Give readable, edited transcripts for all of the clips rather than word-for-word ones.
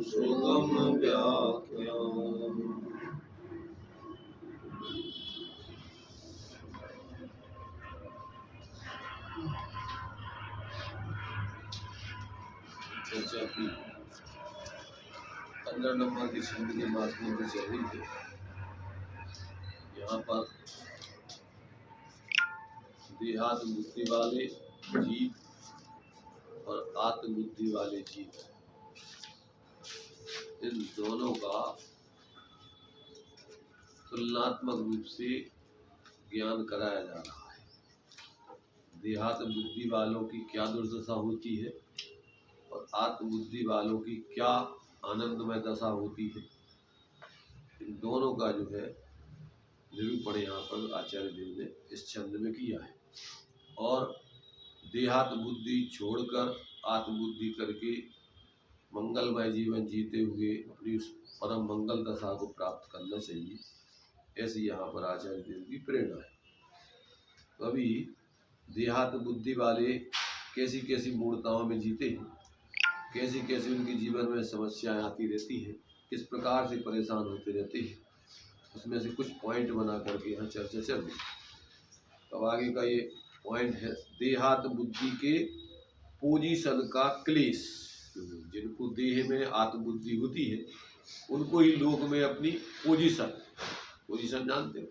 सुगम व्याख्यान। चर्चा की 15 नंबर की छंद के माध्यम से चल रही है। यहाँ पर देहात बुद्धि वाले जीव और आत्मबुद्धि वाले जीव, इन दोनों का तुलनात्मक रूप से ज्ञान कराया जा रहा है। देहात बुद्धि वालों की क्या दुर्दशा होती है और आत्मबुद्धि वालों की क्या आनंदमय दशा होती है, इन दोनों का जो है निरूपण यहाँ पर आचार्य देव ने इस छंद में किया है। और देहात बुद्धि छोड़कर आत्मबुद्धि करके मंगलमय जीवन जीते हुए अपनी उस परम मंगल दशा को प्राप्त करना चाहिए, ऐसी यहाँ पर आचार्य देव की प्रेरणा है। तो अभी देहात बुद्धि वाले कैसी कैसी मूर्ताओं में जीते हैं, कैसी कैसी उनके जीवन में समस्याएं आती रहती हैं, किस प्रकार से परेशान होते रहते हैं, उसमें से कुछ पॉइंट बना करके यहाँ चर्चा चल रही है। तो आगे का ये पॉइंट है देहात बुद्धि के पोजीशन का क्लेश। जिनको देह में आत्मबुद्धि होती है उनको ही लोक में अपनी पोजीशन जानते हो,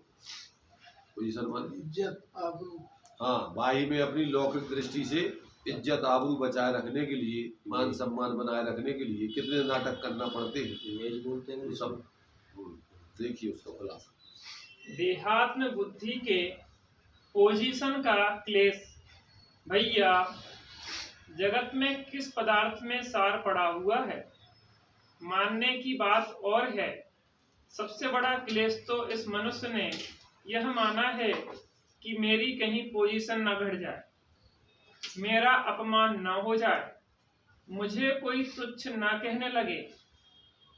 पोजीशन मान इज्जत आबरू, हाँ, बाही में अपनी लौकिक दृष्टि से इज्जत आबरू बचाए रखने के लिए, मान सम्मान बनाए रखने के लिए कितने नाटक करना पड़ते हैं, बोलते हैं सब। देखिए उसका खुलासा। देहात्म बुद्धि के पोजीशन का क्लेश। भैया, जगत में किस पदार्थ में सार पड़ा हुआ है, मानने की बात और है। सबसे बड़ा क्लेश तो इस मनुष्य ने यह माना है कि मेरी कहीं पोजीशन न घट जाए, मेरा अपमान न हो जाए, मुझे कोई तुच्छ न कहने लगे।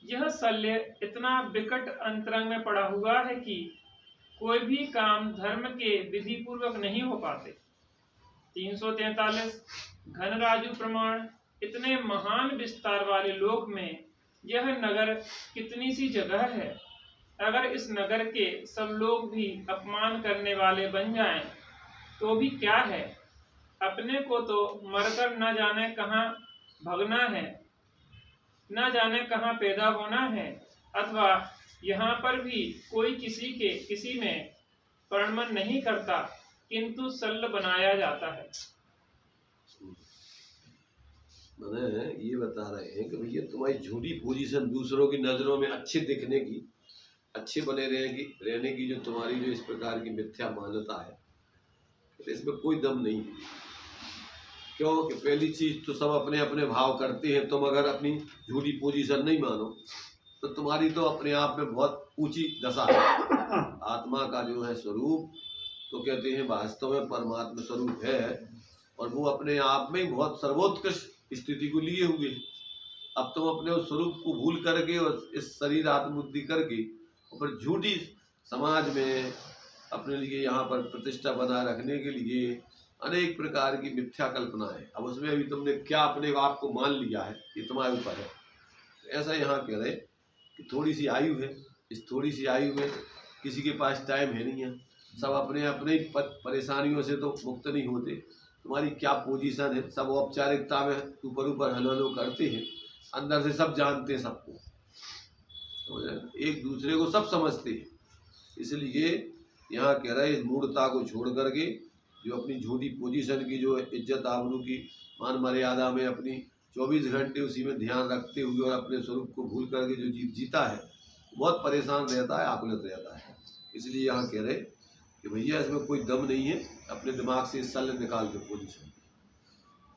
यह शल्य इतना विकट अंतरंग में पड़ा हुआ है कि कोई भी काम धर्म के विधि पूर्वक नहीं हो पाते। 343 घनराजु प्रमाण। इतने महान विस्तार वाले लोक में यह नगर कितनी सी जगह है। अगर इस नगर के सब लोग भी अपमान करने वाले बन जाएं, तो भी क्या है, अपने को तो मरकर न जाने कहाँ भगना है, न जाने कहाँ पैदा होना है, अथवा यहाँ पर भी कोई किसी में प्रणमन नहीं करता, किंतु शल्य बनाया जाता है। मैंने ये बता रहे हैं कि भैया तुम्हारी झूठी पोजीशन, दूसरों की नजरों में अच्छे दिखने की, अच्छे बने रहने की जो तुम्हारी जो इस प्रकार की मिथ्या मान्यता है, इसमें कोई दम नहीं है। क्यों कि पहली चीज तो सब अपने अपने भाव करते हैं। तुम अगर अपनी झूठी पोजीशन नहीं मानो तो तुम्हारी तो अपने आप में बहुत ऊंची दशा है। आत्मा का जो है स्वरूप तो कहते हैं वास्तव में परमात्मा स्वरूप है, और वो अपने आप में बहुत सर्वोत्कृष्ट स्थिति को लिए हुए। अब तुम अपने उस स्वरूप को भूल करके और इस शरीर आत्मबुद्धि करके और झूठी समाज में अपने लिए यहाँ पर प्रतिष्ठा बनाए रखने के लिए अनेक प्रकार की मिथ्या कल्पना है। अब उसमें अभी तुमने क्या अपने आप को मान लिया है, ये तुम्हारे ऊपर है। ऐसा यहाँ कह रहे कि थोड़ी सी आयु है, इस थोड़ी सी आयु में किसी के पास टाइम है नहीं है, सब अपने अपने परेशानियों से तो मुक्त नहीं होते। तुम्हारी क्या पोजीशन है, सब औपचारिकता में ऊपर ऊपर हलो करते हैं, अंदर से सब जानते हैं सबको, एक दूसरे को सब समझते हैं। इसलिए यहाँ कह रहे इस मूढ़ता को छोड़ करके जो अपनी झूठी पोजीशन की, जो इज्जत आबरू की, मान मर्यादा में अपनी 24 घंटे उसी में ध्यान रखते हुए और अपने स्वरूप को भूल करके जो जीता है बहुत परेशान रहता है, आकुलित रहता है। इसलिए यहाँ कह रहे कि भैया इसमें कोई दम नहीं है, अपने दिमाग से शल्य निकाल दो पोजीशन।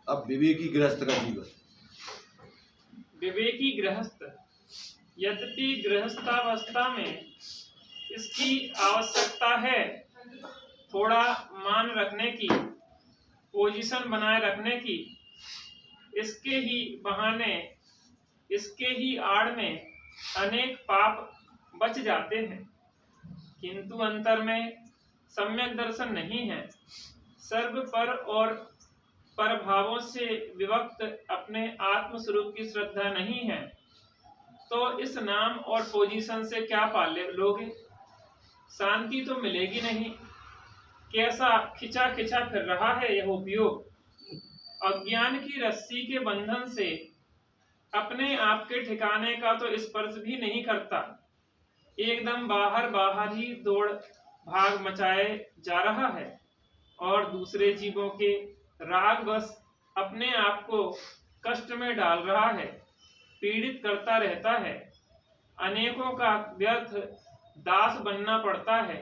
अब विवेकी गृहस्थ का जीवन। विवेकी गृहस्थ, यद्यपि गृहस्थावस्था में इसकी आवश्यकता है, थोड़ा मान रखने की, पोजीशन बनाए रखने की, इसके ही बहाने, इसके ही आड़ में अनेक पाप बच जाते हैं, किंतु अंतर में सम्यक दर्शन नहीं है। सर्व पर और पर भावों से विभक्त अपने आत्म स्वरूप की श्रद्धा नहीं है। तो इस नाम और पोजीशन से क्या पा लोगे? शांति तो मिलेगी नहीं। कैसा खिंचा खिंचा फिर रहा है यह उपयोग। अज्ञान की रस्सी के बंधन से अपने आप के ठिकाने का तो स्पर्श भी नहीं करता, एकदम बाहर बाहर ही दौड़ भाग मचाए जा रहा है और दूसरे जीवों के राग बस अपने आप को कष्ट में डाल रहा है, पीड़ित करता रहता है। अनेकों का व्यर्थ दास बनना पड़ता है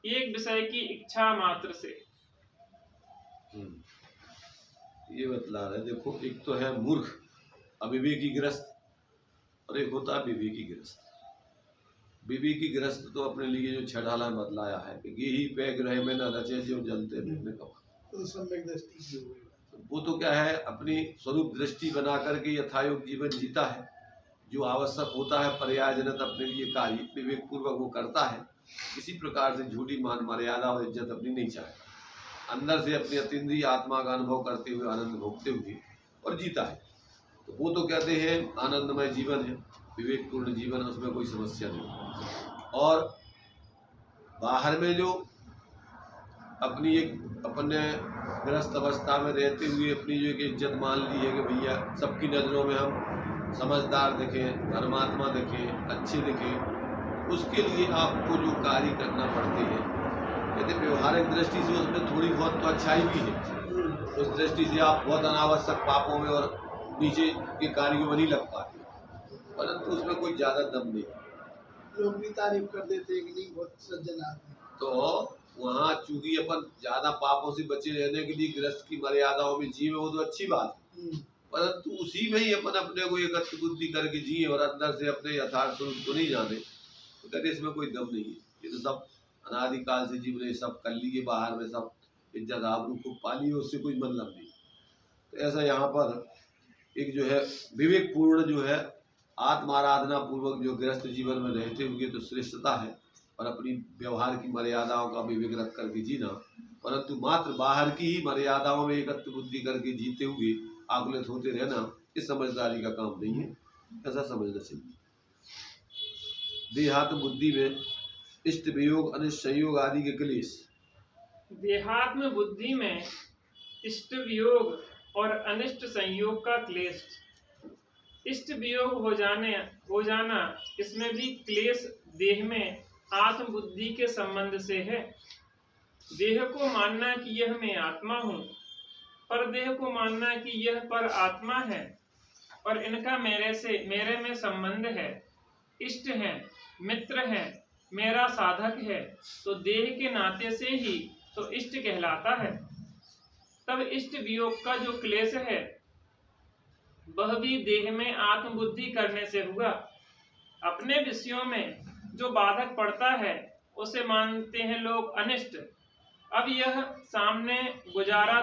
एक विषय की इच्छा मात्र से। ये बतला रहे, देखो एक तो है मूर्ख अविवेकी ग्रस्त और एक होता है विवेकी ग्रस्त। विवेकी ग्रस्त तो अपने लिए जो छठाला बतलाया है कि ये ही पे ग्रह में न रचे जो जलते में कमा, तो सम्यक दृष्टि की हो गई। वो तो क्या है अपनी स्वरूप दृष्टि बना करके यथायोग जीवन जीता है, जो आवश्यक होता है पर्यायजनत अपने लिए कार्य विवेक पूर्वक वो करता है। किसी प्रकार से झूठी मान मर्यादा और इज्जत अपनी नहीं चाहता, अंदर से अपनी अतीन्द्रिय आत्मा का अनुभव करते हुए आनंद भोगते हुए और जीता है। तो वो तो कहते हैं आनंदमय जीवन है, विवेकपूर्ण जीवन है, उसमें कोई समस्या नहीं। और बाहर में जो अपनी एक अपने ग्रस्त अवस्था में रहते हुए अपनी जो एक इज्जत मान ली है कि भैया सबकी नज़रों में हम समझदार दिखें, धर्मात्मा दिखें, अच्छे दिखें, उसके लिए आपको जो कार्य करना पड़ते हैं, कहते व्यवहारिक दृष्टि से उसमें थोड़ी बहुत तो अच्छाई भी है। उस दृष्टि से आप बहुत अनावश्यक पापों में और नीचे के कार्यों में नहीं लग पाते, परंतु उसमें कोई ज़्यादा दम नहीं। लोग भी तारीफ कर देते हैं कि नहीं बहुत सज्जन आदमी। तो वहाँ चूंकि अपन ज़्यादा पापों से बचे रहने के लिए गृहस्थ की मर्यादाओं में जिए, वो तो अच्छी बात है, परंतु उसी में ही अपन अपने को एकत्र बुद्धि करके जिए और अंदर से अपने यथार्थ स्वरूप को नहीं जाने, तो कहते इसमें कोई दम नहीं है। ये तो सब अनादिकाल से जीव ने सब कर लिए, बाहर में सब इज्जत आबरू को पाली, उससे कोई मतलब नहीं। तो ऐसा यहाँ पर एक जो है विवेक पूर्ण जो है आत्माराधना पूर्वक जो गृहस्थ जीवन में रहते हुए तो श्रेष्ठता है, और अपनी व्यवहार की मर्यादाओं का विवेक रख करके जीना, परंतु मात्र बाहर की ही मर्यादाओं में एकत्र बुद्धि करके जीते हुए आकुलित होते रहना, इस समझदारी का काम नहीं है, ऐसा समझना चाहिए। देहात्म बुद्धि में इष्ट वियोग अनिष्ट संयोग आदि के क्लेश। देहात्म बुद्धि में इष्ट वियोग और अनिष्ट संयोग का क्लेश। इष्ट वियोग हो जाना इसमें भी क्लेश देह में आत्म बुद्धि के संबंध से है। देह को मानना कि यह मैं आत्मा हूँ, पर देह को मानना कि यह पर आत्मा है और इनका मेरे में संबंध है, इष्ट है, मित्र है, मेरा साधक है, तो देह के नाते से ही तो इष्ट कहलाता है। तब इष्ट वियोग का जो क्लेश है वह भी देह में आत्मबुद्धि करने से हुआ। अपने विषयों में जो बाधक पड़ता है उसे मानते हैं लोग अनिष्ट। अब यह सामने गुजरा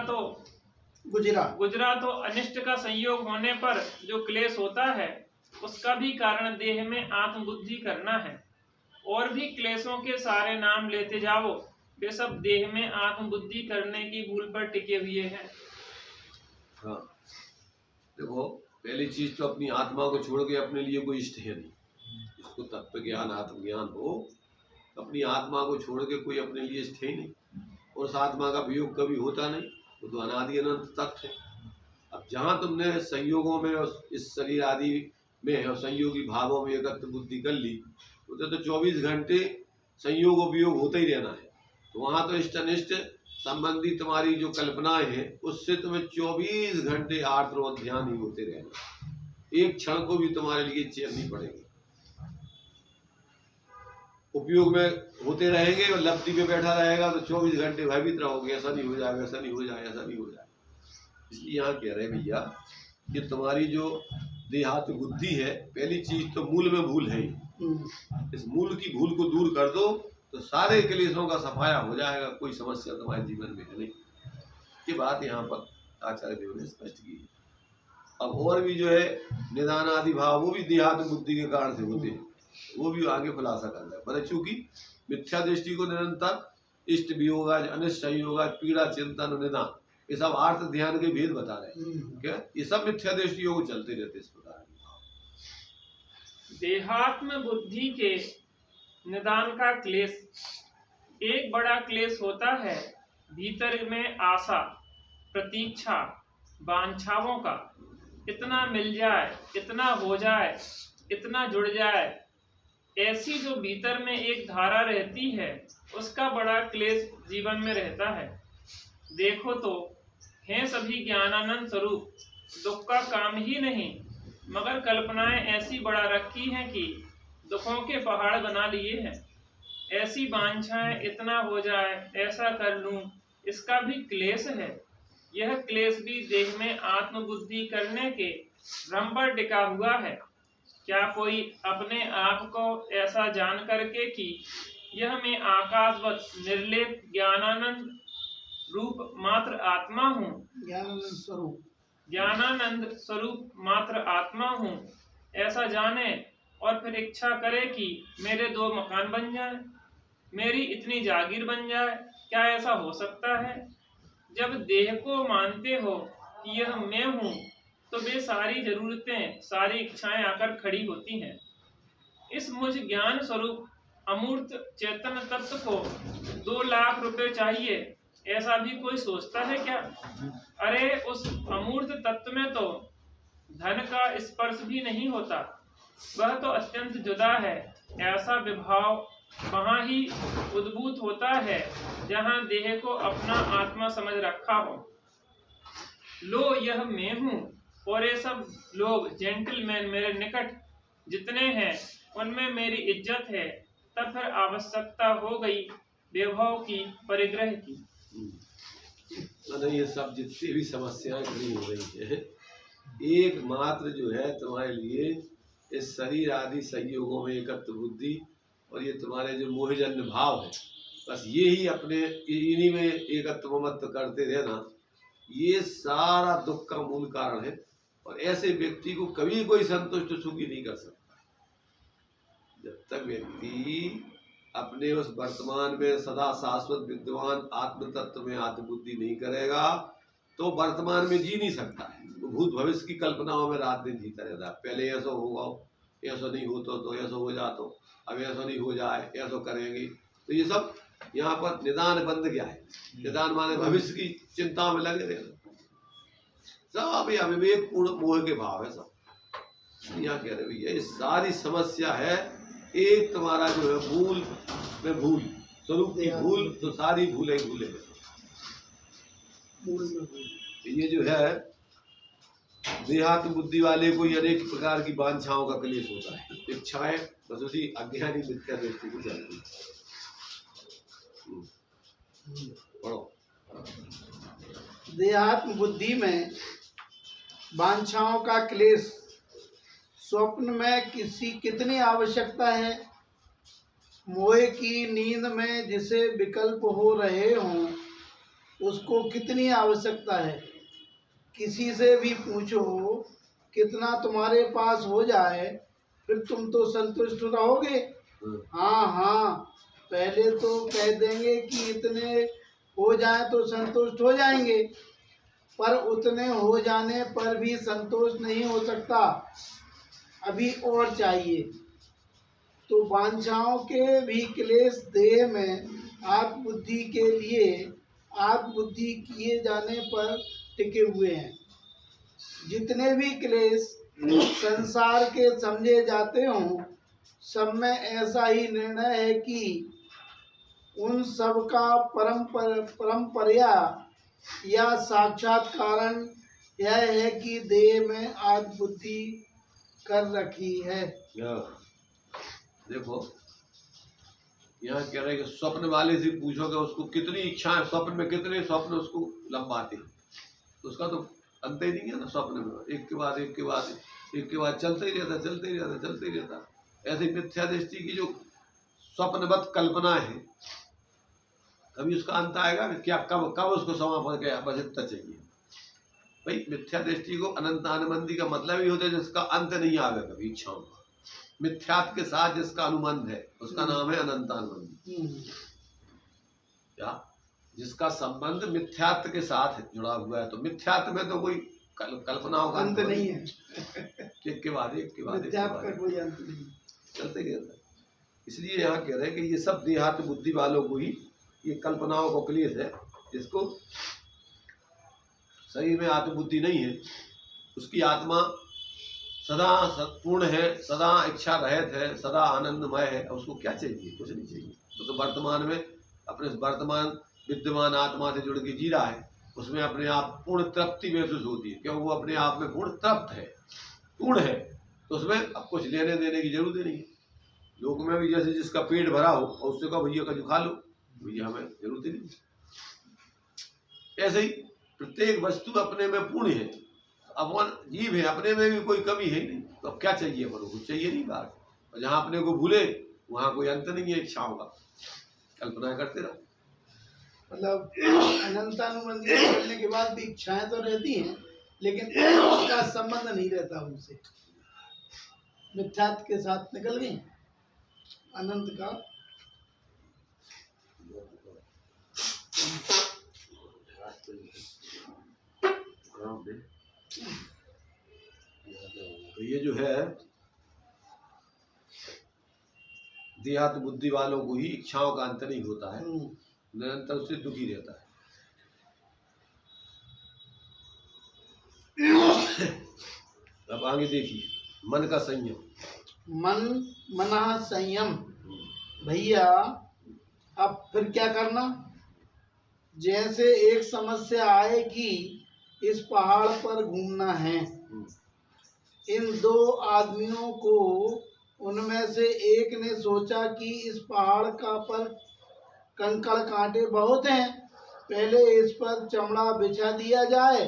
तो अनिष्ट का संयोग होने पर जो क्लेश होता है उसका भी कारण देह में आत्मबुद्धि करना है। और भी क्लेशों के सारे नाम लेते जाओ, वे सब देह में आत्मबुद्धि करने की भूल पर टिके हुए हैं। हाँ, देखो पहली चीज तो अपनी आत्मा को छोड़ के अपने लिए कोई इष्ट है नहीं। इसको तत्व ज्ञान आत्मज्ञान हो, अपनी आत्मा को छोड़ के कोई अपने लिए इष्ट है नहीं, और उस आत्मा का वियोग कभी होता नहीं, वो तो अनादि अनंत तक है। अब जहाँ तुमने संयोगों में और इस शरीर आदि में और संयोगी भावों में एकत्र बुद्धि कर ली, तो 24 घंटे संयोग वियोग होता ही रहना है। तो वहाँ तो इष्ट अनिष्ट संबंधी तुम्हारी जो कल्पनाएं हैं उससे तुम्हें 24 घंटे आर्त और ध्यान ही होते रहना, एक क्षण को भी तुम्हारे लिए चैन नहीं पड़ेगा। उपयोग में होते रहेंगे और लब्धि पे बैठा रहेगा तो 24 घंटे भयभीत रहोगे, ऐसा नहीं हो जाएगा, ऐसा नहीं हो जाएगा, ऐसा नहीं हो जाएगा। इसलिए यहाँ कह रहे भैया कि तुम्हारी जो देहात बुद्धि है, पहली चीज तो मूल में भूल है। इस मूल की भूल को दूर कर दो तो सारे क्लेशों का सफाया हो जाएगा, कोई समस्या तुम्हारे जीवन में है नहीं। ये बात यहाँ पर आचार्य देव ने स्पष्ट की है। अब और भी जो है निदान आदि भाव वो भी देहात बुद्धि के कारण से होते हैं, वो भी आगे खुलासा कर रहा है। पर चूंकि मिथ्या दृष्टि को निरंतर इष्ट वियोगाज अनिष्ट संयोगाज पीड़ा चिंतन निदान ये सब अर्थ ध्यान के भेद बता रहे हैं। क्या ये सब मिथ्या दृष्टियों को चलते रहते इस प्रकार। देहात्म बुद्धि के निदान का क्लेश। एक बड़ा क्लेश होता है भीतर में आशा, प्रतीक्षा, वांछाओं का। इतना मिल जाए, इतना हो जाए, इतना जुड़ जाए, ऐसी जो भीतर में एक धारा रहती है, उसका बड़ा क्लेश जीवन में रहता है। देखो तो हैं सभी ज्ञानानंद स्वरूप, दुख का काम ही नहीं, मगर कल्पनाएं ऐसी बढ़ा रखी हैं कि दुखों के पहाड़ बना लिए हैं। ऐसी वांछाएं इतना हो जाए, ऐसा कर लूं, इसका भी क्लेश है। यह क्लेश भी देह में आत्मबुद्धि करने के भ्रम पर टिका हुआ है। क्या कोई अपने आप को ऐसा जान करके कि यह मैं आकाशवत निर्लेप ज्ञानानंद रूप मात्र आत्मा हूँ, ज्ञानानंद स्वरूप मात्र आत्मा हूँ, ऐसा जाने और फिर इच्छा करे कि मेरे 2 मकान बन जाए, मेरी इतनी जागीर बन जाए? क्या ऐसा हो सकता है? जब देह को मानते हो कि यह मैं हूँ, तो वे सारी जरूरतें, सारी इच्छाएं आकर खड़ी होती हैं। इस मुझ ज्ञान स्वरूप अमूर्त चेतन तत्व को 2 लाख रुपए चाहिए, ऐसा भी कोई सोचता है क्या? अरे उस अमूर्त तत्व में तो धन का स्पर्श भी नहीं होता, वह तो अत्यंत जुदा है। ऐसा विभाव वहाँ ही उद्भूत होता है जहाँ देह को अपना आत्मा समझ रखा हो। लो यह मैं हूँ, और ये सब लोग जेंटलमैन मेरे निकट जितने हैं, उनमें मेरी इज्जत है। तब फिर आवश्यकता हो गई वैभव की, परिग्रह की। ये सब जितनी भी समस्याएं खड़ी हो रही है, एकमात्र जो है तुम्हारे लिए इस शरीर आदि संयोगों में एकत्व बुद्धि और ये तुम्हारे जो मोहजन्य भाव है, बस ये ही अपने इन्हीं में एकत्व मत करते रहना, ये सारा दुख का मूल कारण है। और ऐसे व्यक्ति को कभी कोई संतुष्ट सुखी नहीं कर सकता। जब तक व्यक्ति अपने उस वर्तमान में सदा शाश्वत विद्यमान आत्म तत्व में आत्मबुद्धि नहीं करेगा, तो वर्तमान में जी नहीं सकता है। वो भूत भविष्य की कल्पनाओं में रात दिन जीता रहता है। पहले ऐसा होगा, ऐसा नहीं होता तो ऐसा हो जाता, अब ऐसा नहीं हो जाए, ऐसा करेंगे। तो ये सब यहाँ पर निदान बंद गया है। निदान माने भविष्य की चिंता में लगे रहना, सब अविवेक पूर्ण मोह के भाव है सब। यहाँ कह रहे भैया ये सारी समस्या है, एक तुम्हारा जो है मूल में भूल, स्वरूप की भूल, तो सारी भूले भूले मूल में भूल। ये जो है देहात्म बुद्धि वाले को ये अनेक प्रकार की वांछाओं का क्लेश होता है, इच्छाएं बस उसी अज्ञानी मिथ्या दृष्टि को चलती है। पढ़ो। देहात्म बुद्धि में वांछाओं का क्लेश। स्वप्न में कितनी आवश्यकता है? मोह की नींद में जिसे विकल्प हो रहे हों, उसको कितनी आवश्यकता है? किसी से भी पूछो कितना तुम्हारे पास हो जाए, फिर तुम तो संतुष्ट रहोगे? हाँ हाँ, पहले तो कह देंगे कि इतने हो जाए तो संतुष्ट हो जाएंगे, पर उतने हो जाने पर भी संतोष नहीं हो सकता, अभी और चाहिए। तो वांछाओं के भी क्लेश देह में आत्मबुद्धि के लिए आत्मबुद्धि किए जाने पर टिके हुए हैं। जितने भी क्लेश संसार के समझे जाते हों, सब में ऐसा ही निर्णय है कि उन सब का परंपरा या साक्षात कारण यह है कि देह में आत्मबुद्धि कर रखी है। देखो यहाँ कह रहे हैं कि स्वप्न वाले से पूछोगे उसको कितनी इच्छाएं, स्वप्न में कितने स्वप्न उसको लंबाते, उसका तो अंत ही नहीं है ना। स्वप्न में एक के बाद एक के बाद एक के बाद चलते ही रहता, चलते ही रहता, चलते ही रहता। ऐसी मिथ्या दृष्टि की जो स्वप्नवत कल्पना है, कभी उसका अंत आएगा क्या? कब कब उसको समापन गया, बस इतना चाहिए भाई। मिथ्या दृष्टि को अनंतानुबंधी का मतलब ही होता है जिसका अंत नहीं आवे कभी इच्छाओं का। मिथ्यात्व के साथ जिसका अनुबंध है उसका नाम है अनंतानुबंधी। क्या? जिसका संबंध मिथ्यात्व के साथ जुड़ा हुआ है। तो मिथ्यात्व में तो कोई कल्पनाओं का अंत नहीं है, एक के बाद एक के बाद एक के मिथ्या बाद का कोई अंत नहीं। चलते रहता है। इसलिए यहाँ कह रहे हैं कि ये सब देहात बुद्धि वालों को ही ये कल्पनाओं का क्लेश है, जिसको शरीर में आत्मबुद्धि नहीं है, उसकी आत्मा सदा पूर्ण है, सदा इच्छा रहित है, सदा आनंदमय है। उसको क्या चाहिए? कुछ नहीं चाहिए। तो वर्तमान में अपने वर्तमान विद्यमान आत्मा से जुड़ के जी रहा है, उसमें अपने आप पूर्ण तृप्ति महसूस होती है, क्यों? वो अपने आप में पूर्ण तृप्त है, पूर्ण है। तो उसमें अब कुछ लेने देने की जरूरत नहीं है। लोक में भी जैसे जिसका पेट भरा हो और उससे कहा भैया का जो खा लो, भैया हमें जरूरत ही नहीं। ऐसे ही प्रत्येक वस्तु अपने में पूर्ण है, अपन जीव है, अपने में भी कोई कमी है ही नहीं। तो अब क्या चाहिए? अपन कुछ चाहिए नहीं बाहर। और जहाँ अपने को भूले वहाँ कोई अंत नहीं है इच्छाओं का, कल्पना करते रहो। मतलब अनंतानुबंधी करने के बाद भी इच्छाएं तो रहती हैं, लेकिन उसका संबंध नहीं रहता उनसे, मिथ्यात्व के साथ निकल गई अनंत का। तो ये जो है देहात बुद्धि वालों को ही इच्छाओं का अंत नहीं होता है, निरंतर उससे दुखी रहता है। अब आगे देखिए, मन का संयम। मना संयम। भैया अब फिर क्या करना? जैसे एक समस्या आए कि इस पहाड़ पर घूमना है, इन दो आदमियों को उनमें से एक ने सोचा कि इस पहाड़ का पर कंकड़ कांटे बहुत हैं, पहले इस पर चमड़ा बिछा दिया जाए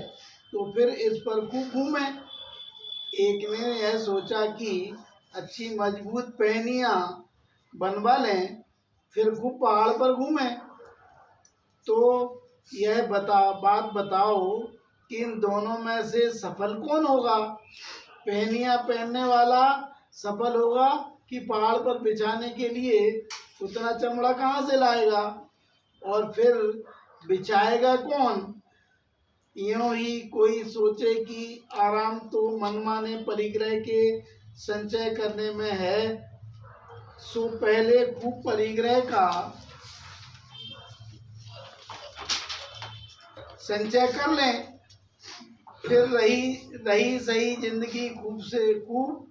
तो फिर इस पर खूब घूमें। एक ने यह सोचा कि अच्छी मजबूत पहनियाँ बनवा लें, फिर खूब पहाड़ पर घूमें। तो यह बात बताओ कि इन दोनों में से सफल कौन होगा? पहनियाँ पहनने वाला सफल होगा कि पहाड़ पर बिछाने के लिए उतना चमड़ा कहाँ से लाएगा? और फिर बिछाएगा कौन? यूं ही कोई सोचे कि आराम तो मनमाने परिग्रह के संचय करने में है, सो पहले खूब परिग्रह का संचय कर लें, फिर रही सही जिंदगी खूब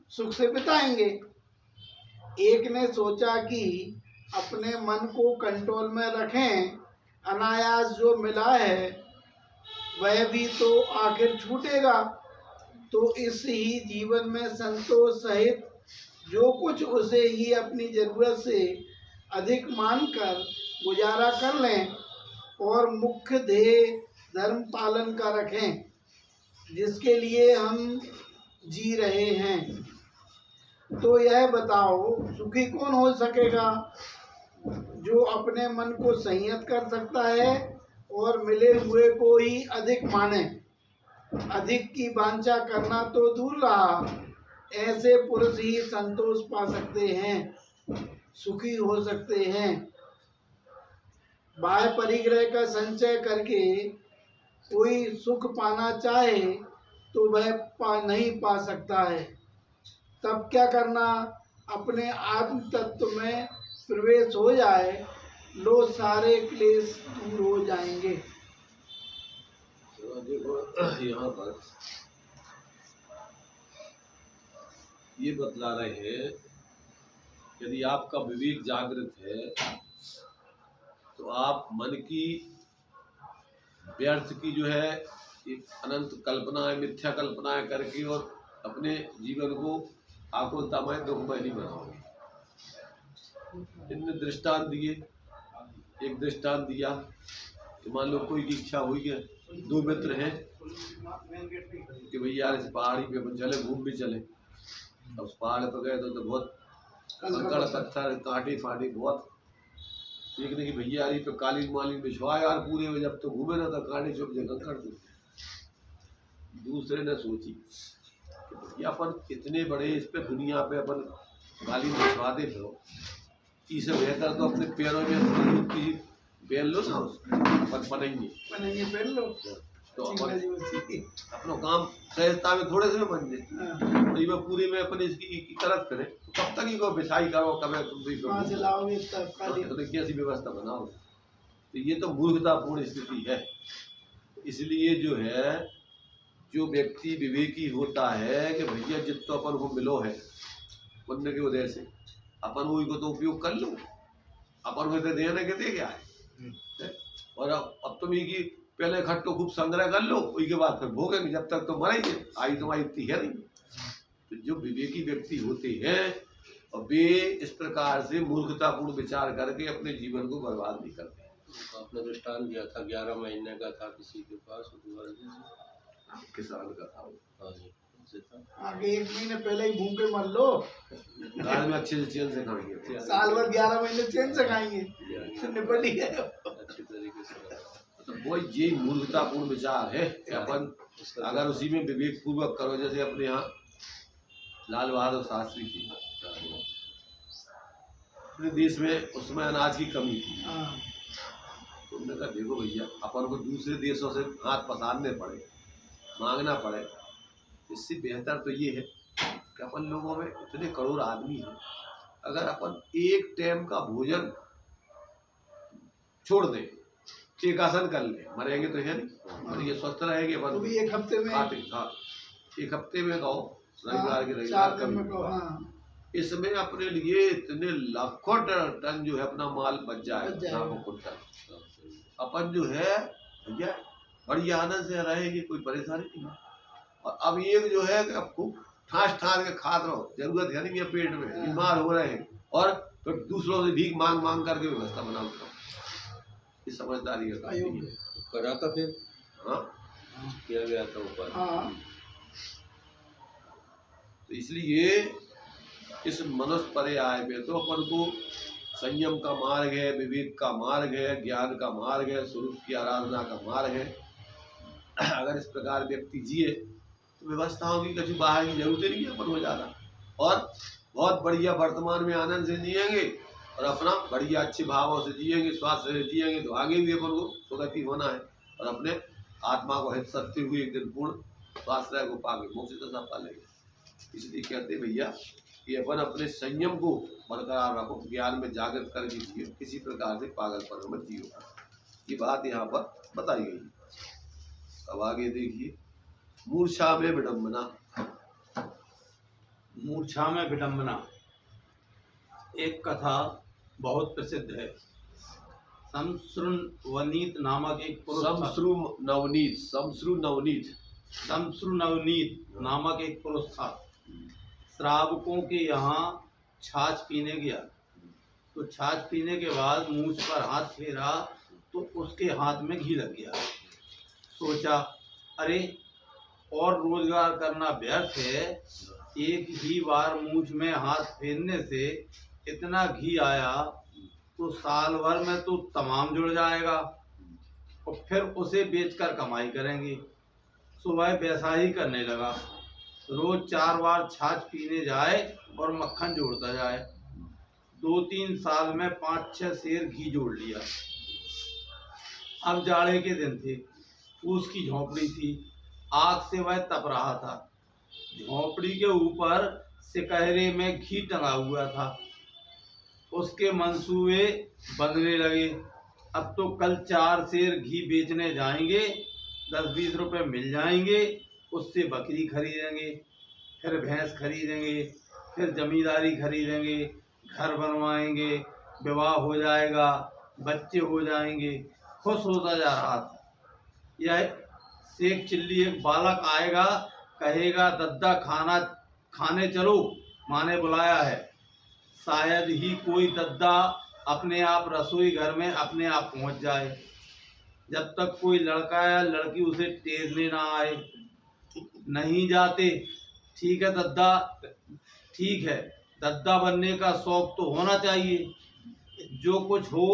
सुख से बिताएंगे। एक ने सोचा कि अपने मन को कंट्रोल में रखें, अनायास जो मिला है वह भी तो आखिर छूटेगा, तो इस ही जीवन में संतोष सहित जो कुछ उसे ही अपनी जरूरत से अधिक मानकर गुजारा कर लें और मुख्य ध्येय धर्म पालन का रखें, जिसके लिए हम जी रहे हैं। तो यह बताओ सुखी कौन हो सकेगा? जो अपने मन को संयत कर सकता है और मिले हुए को ही अधिक माने। अधिक की वांछा करना तो दूर रहा, ऐसे पुरुष ही संतोष पा सकते हैं, सुखी हो सकते हैं। बाह्य परिग्रह का संचय करके कोई सुख पाना चाहे तो वह नहीं पा सकता है। तब क्या करना? अपने आत्म तत्व में प्रवेश हो जाए, लो सारे क्लेश दूर हो जाएंगे। तो देखो यहाँ पर ये बतला रहे हैं, यदि आपका विवेक जागृत है तो आप मन की व्यर्थ की जो है एक अनंत कल्पनाएं, मिथ्या कल्पनाएं करके और अपने जीवन को आकुलतामय दुखमय नहीं बनाओगे। इनने दृष्टांत दिए, एक दृष्टांत दिया कि मान लो कोई की इच्छा हुई है, दो मित्र हैं कि भैया इस पहाड़ी पे अपन चले, घूम भी चले। अब उस पहाड़ पर गए तो बहुत कंकड़ पत्थर कांटे फाटे बहुत। एक ने कि भैया यार पे कालीन मालीन बिछवा यार पूरे में, जब तो घूमे ना तो कांटे चुप जाए कंकड़ तो। दूसरे ने सोची कि भैया अपन इतने बड़े इस पे दुनिया पे अपन कालीन बिछवा दे, फिर इससे बेहतर तो अपने पैरों में किसी पहन लो ना, अपन पनेंगे पहन लो। तो अपन चिंगला जी उसी। अपना काम सहजता में थोड़े से में बन जाए, हाँ, तो ये पूरी में अपनी इसकी करत करें तो कब तक ही को बिछाई करो, कब तुम भी कहाँ से लाओगे तब खाली। तो देखिए ऐसी व्यवस्था बनाओ, तो ये तो मूर्खतापूर्ण स्थिति है। इसलिए जो है, जो व्यक्ति विवेकी होता है कि भैया जितना अपन को मिलो है पुण्य के उदय से, अपन वही को तो उपयोग कर लो, अपन को तो देने के दे क्या है? और अब तुम ये की पहले इकट्ठो खूब संग्रह कर लो, उसके बाद फिर भोगेंगे, जब तक तो मरेंगे, आई तुम्हारी इतनी है नहीं। तो जो विवेकी व्यक्ति होते हैं और वे इस प्रकार से मूर्खतापूर्ण विचार करके अपने जीवन को बर्बाद नहीं करते। आपने दृष्टांत दिया था 11 महीने का था किसी के पास, किसान का था वो, हाँ जी, उनसे था। आगे 1 महीने पहले ही भूखे मर लो, घर में अच्छे से चैन से खाएंगे। साल भर 11 महीने चैन से खाएंगे, निपट ही गए। अच्छी तरीके से तो वो ये मूर्खतापूर्ण विचार है कि अपन अगर उसी में विवेक पूर्वक करो, जैसे अपने यहाँ लाल बहादुर शास्त्री थी, अपने देश में उसमें अनाज की कमी थी, हाँ, तो उन्होंने कहा देखो भैया अपन को दूसरे देशों से हाथ पसारने पड़े, मांगना पड़े, इससे बेहतर तो ये है कि अपन लोगों में इतने करोड़ आदमी हैं, अगर अपन एक टाइम का भोजन छोड़ दें, टेकासन कर ले, मरेंगे तो है नहीं, मरिए स्वस्थ रहेंगे अपन, तो भी 1 हफ्ते में, खाते खा, एक हफ्ते में खाओ, रविवार के 4 रविवार दिन में कभी कहो, हाँ, इसमें अपने लिए इतने लाखों टन जो है अपना माल बच जाए, बच जाएगा। लाखों कुंटल अपन जो है भैया बड़ी आनंद से रहेंगे, कोई परेशानी नहीं है। और अब एक जो है कि आपको ठास ठास के खाते रहो, जरूरत है नहीं है पेट में, बीमार हो रहे हैं, और फिर दूसरों से भीख मांग मांग करके व्यवस्था बनाओ, ये समझदारी का काम नहीं है। करा था फिर, हाँ, किया गया था ऊपर। हाँ, तो इसलिए इस मनुष्य पर्याय में तो अपन को संयम का मार्ग है, विवेक का मार्ग है, ज्ञान का मार्ग है, स्वरूप की आराधना का मार्ग है। अगर इस प्रकार व्यक्ति जिए तो व्यवस्थाओं की कभी बाहर की जरूरत नहीं है अपन हो जाना, और बहुत बढ़िया वर्तमान में आनंद से जिएंगे और अपना बढ़िया अच्छे भावों से जिएंगे, स्वास्थ्य से जिएंगे, तो आगे भी अपन को सुगति होना है, और अपने आत्मा को हित सकते हुए एक दिन पूर्ण स्वास्थ्य को पाके मोक्ष दशा पालेंगे। इसलिए कहते भैया कि अपन अपने संयम को बरकरार रखो, ज्ञान में जागृत करके जियो, किसी प्रकार से पागलपन मत जियो। ये बात यहाँ पर बताई गई। अब आगे देखिए, मूर्छा में विडम्बना। मूर्छा में विडम्बना एक कथा बहुत प्रसिद्ध है। शमश्रुनवनीत नामक एक पुरुष था। शमश्रुनवनीत नामक एक पुरुष था। श्रावकों के यहाँ छाछ पीने गया, तो छाछ पीने के बाद मूछ पर हाथ फेरा तो उसके हाथ में घी लग गया। सोचा अरे और रोजगार करना व्यर्थ है, एक ही बार मूछ में हाथ फेरने से इतना घी आया तो साल भर में तो तमाम जुड़ जाएगा, और फिर उसे बेचकर कमाई करेंगे। सुबह वैसा ही करने लगा, रोज 4 बार छाछ पीने जाए और मक्खन जोड़ता जाए। 2-3 साल में 5-6 सेर घी जोड़ लिया। अब जाड़े के दिन थे, उसकी झोंपड़ी थी, आग से वह तप रहा था। झोंपड़ी के ऊपर सिकहरे में घी टंगा हुआ था। उसके मंसूबे बनने लगे। अब तो कल 4 सेर घी बेचने जाएंगे, 10-20 रुपए मिल जाएंगे, उससे बकरी खरीदेंगे, फिर भैंस खरीदेंगे, फिर जमींदारी खरीदेंगे, घर बनवाएंगे, विवाह हो जाएगा, बच्चे हो जाएंगे। खुश होता जा रहा था। यह शेख चिल्ली एक बालक आएगा, कहेगा दद्दा खाने चलो, माँ ने बुलाया है। शायद ही कोई दद्दा अपने आप रसोई घर में अपने आप पहुंच जाए, जब तक कोई लड़का या लड़की उसे टेरने ना आए। नहीं जाते। ठीक है दद्दा, ठीक है, दद्दा बनने का शौक तो होना चाहिए। जो कुछ हो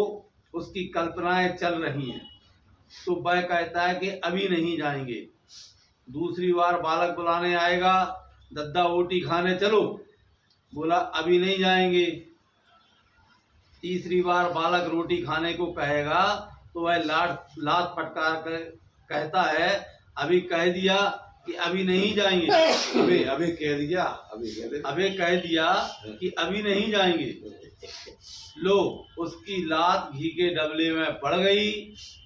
उसकी कल्पनाएं चल रही हैं। तो वह कहता है कि अभी नहीं जाएंगे। दूसरी बार बालक बुलाने आएगा, दद्दा रोटी खाने चलो, बोला अभी नहीं जाएंगे। तीसरी बार बालक रोटी खाने को कहेगा तो वह लात फटकार कर कहता है अभी कह दिया कि अभी नहीं जाएंगे, अबे कह दिया, अभी कह दे, अबे कह दिया कि अभी नहीं जाएंगे। लो उसकी लात घी के डबले में पड़ गई,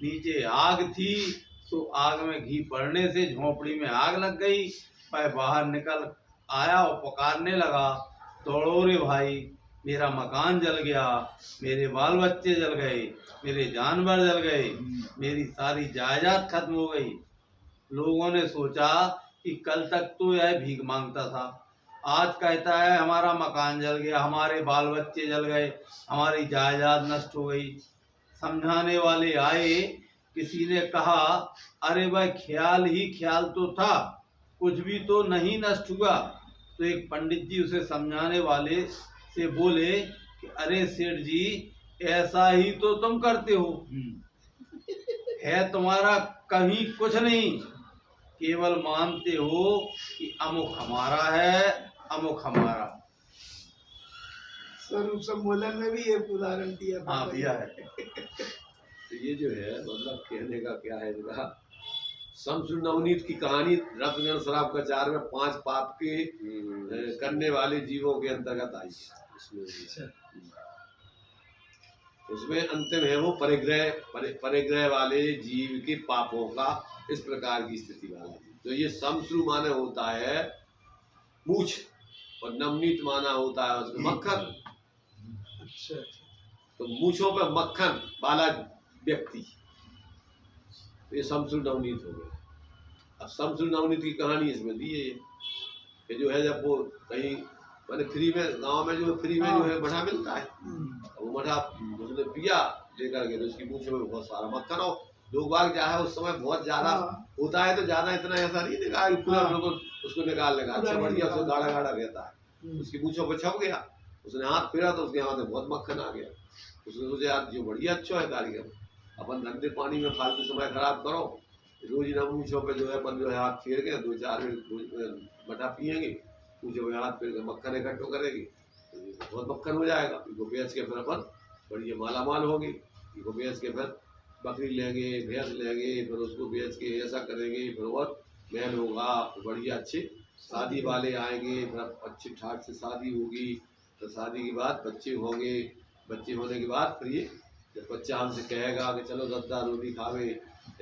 नीचे आग थी तो आग में घी पड़ने से झोपड़ी में आग लग गई। मैं बाहर निकल आया और पुकारने लगा, दौड़ो रे भाई, मेरा मकान जल गया, मेरे बाल बच्चे जल गए, मेरे जानवर जल गए, मेरी सारी जायदाद खत्म हो गई। लोगों ने सोचा कि कल तक तो यह भीख मांगता था, आज कहता है हमारा मकान जल गया, हमारे बाल बच्चे जल गए, हमारी जायदाद नष्ट हो गई। समझाने वाले आए, किसी ने कहा अरे भाई ख्याल ही ख्याल तो था, कुछ भी तो नहीं नष्ट हुआ। तो एक पंडित जी उसे समझाने वाले से बोले कि अरे सेठ जी ऐसा ही तो तुम करते हो, है तुम्हारा कहीं कुछ नहीं, केवल मानते हो कि अमुक हमारा है, अमुक हमारा। स्वरूप सम्मेलन में भी एक उदाहरण दिया था। हाँ दिया है। तो ये जो है मतलब कहने का क्या है इनका, शमसुर नवनीत की कहानी रत्न शराब का 4 में 5 पाप के करने वाले जीवों के अंतर्गत आई है। उसमें अंतिम है वो परिग्रह वाले जीव के पापों का इस प्रकार की स्थिति वाला। तो ये शमसुर माने होता है मूछ और नवनीत माना होता है उसमें मक्खन। अच्छा, तो मूछों पर मक्खन वाला व्यक्ति, तो ये शमसुर नवनीत हो गया। अब शमसुर नवनीत की कहानी इसमें दी है कि जो है जब वो कहीं मैंने फ्री में गांव में जो फ्री में जो है मठा मिलता है, वो मठा उसने पिया लेकर के, तो उसकी मूछ में बहुत सारा मक्खन हो। लोग बाग क्या है उस समय बहुत ज्यादा होता है, तो ज्यादा इतना ऐसा नहीं निकाल पूरा बिल्कुल उसको निकाल लेगा, अच्छा बढ़िया उसको गाढ़ा गाढ़ा रहता है। उसकी मूछों पर छप गया, उसने हाथ फेरा तो उसके हाथ में बहुत मक्खन आ गया। उसने सोचा यार जो बढ़िया अच्छा है कारीगर, अपन गंदे पानी में फालतू समय खराब करो, रोज ना मूछों पे जो है अपन जो है हाथ फेर के 2-4 मठा पियेंगे, मूछों पे हाथ फेर के मक्खन इकट्ठो करेगी, तो बहुत मक्खन हो जाएगा। इनको बेच के फिर अपन बढ़िया माला माल होगी। इनको बेच के फिर बकरी लेंगे, भैंस लेंगे, फिर उसको बेच के ऐसा करेंगे, फिर और महल होगा, बढ़िया अच्छे शादी वाले आएंगे, फिर अच्छी ठाक से शादी होगी, तो शादी के बाद बच्चे होंगे, बच्चे होने के बाद फिर ये जब बच्चा हमसे कहेगा कि चलो 10 रोटी खावे,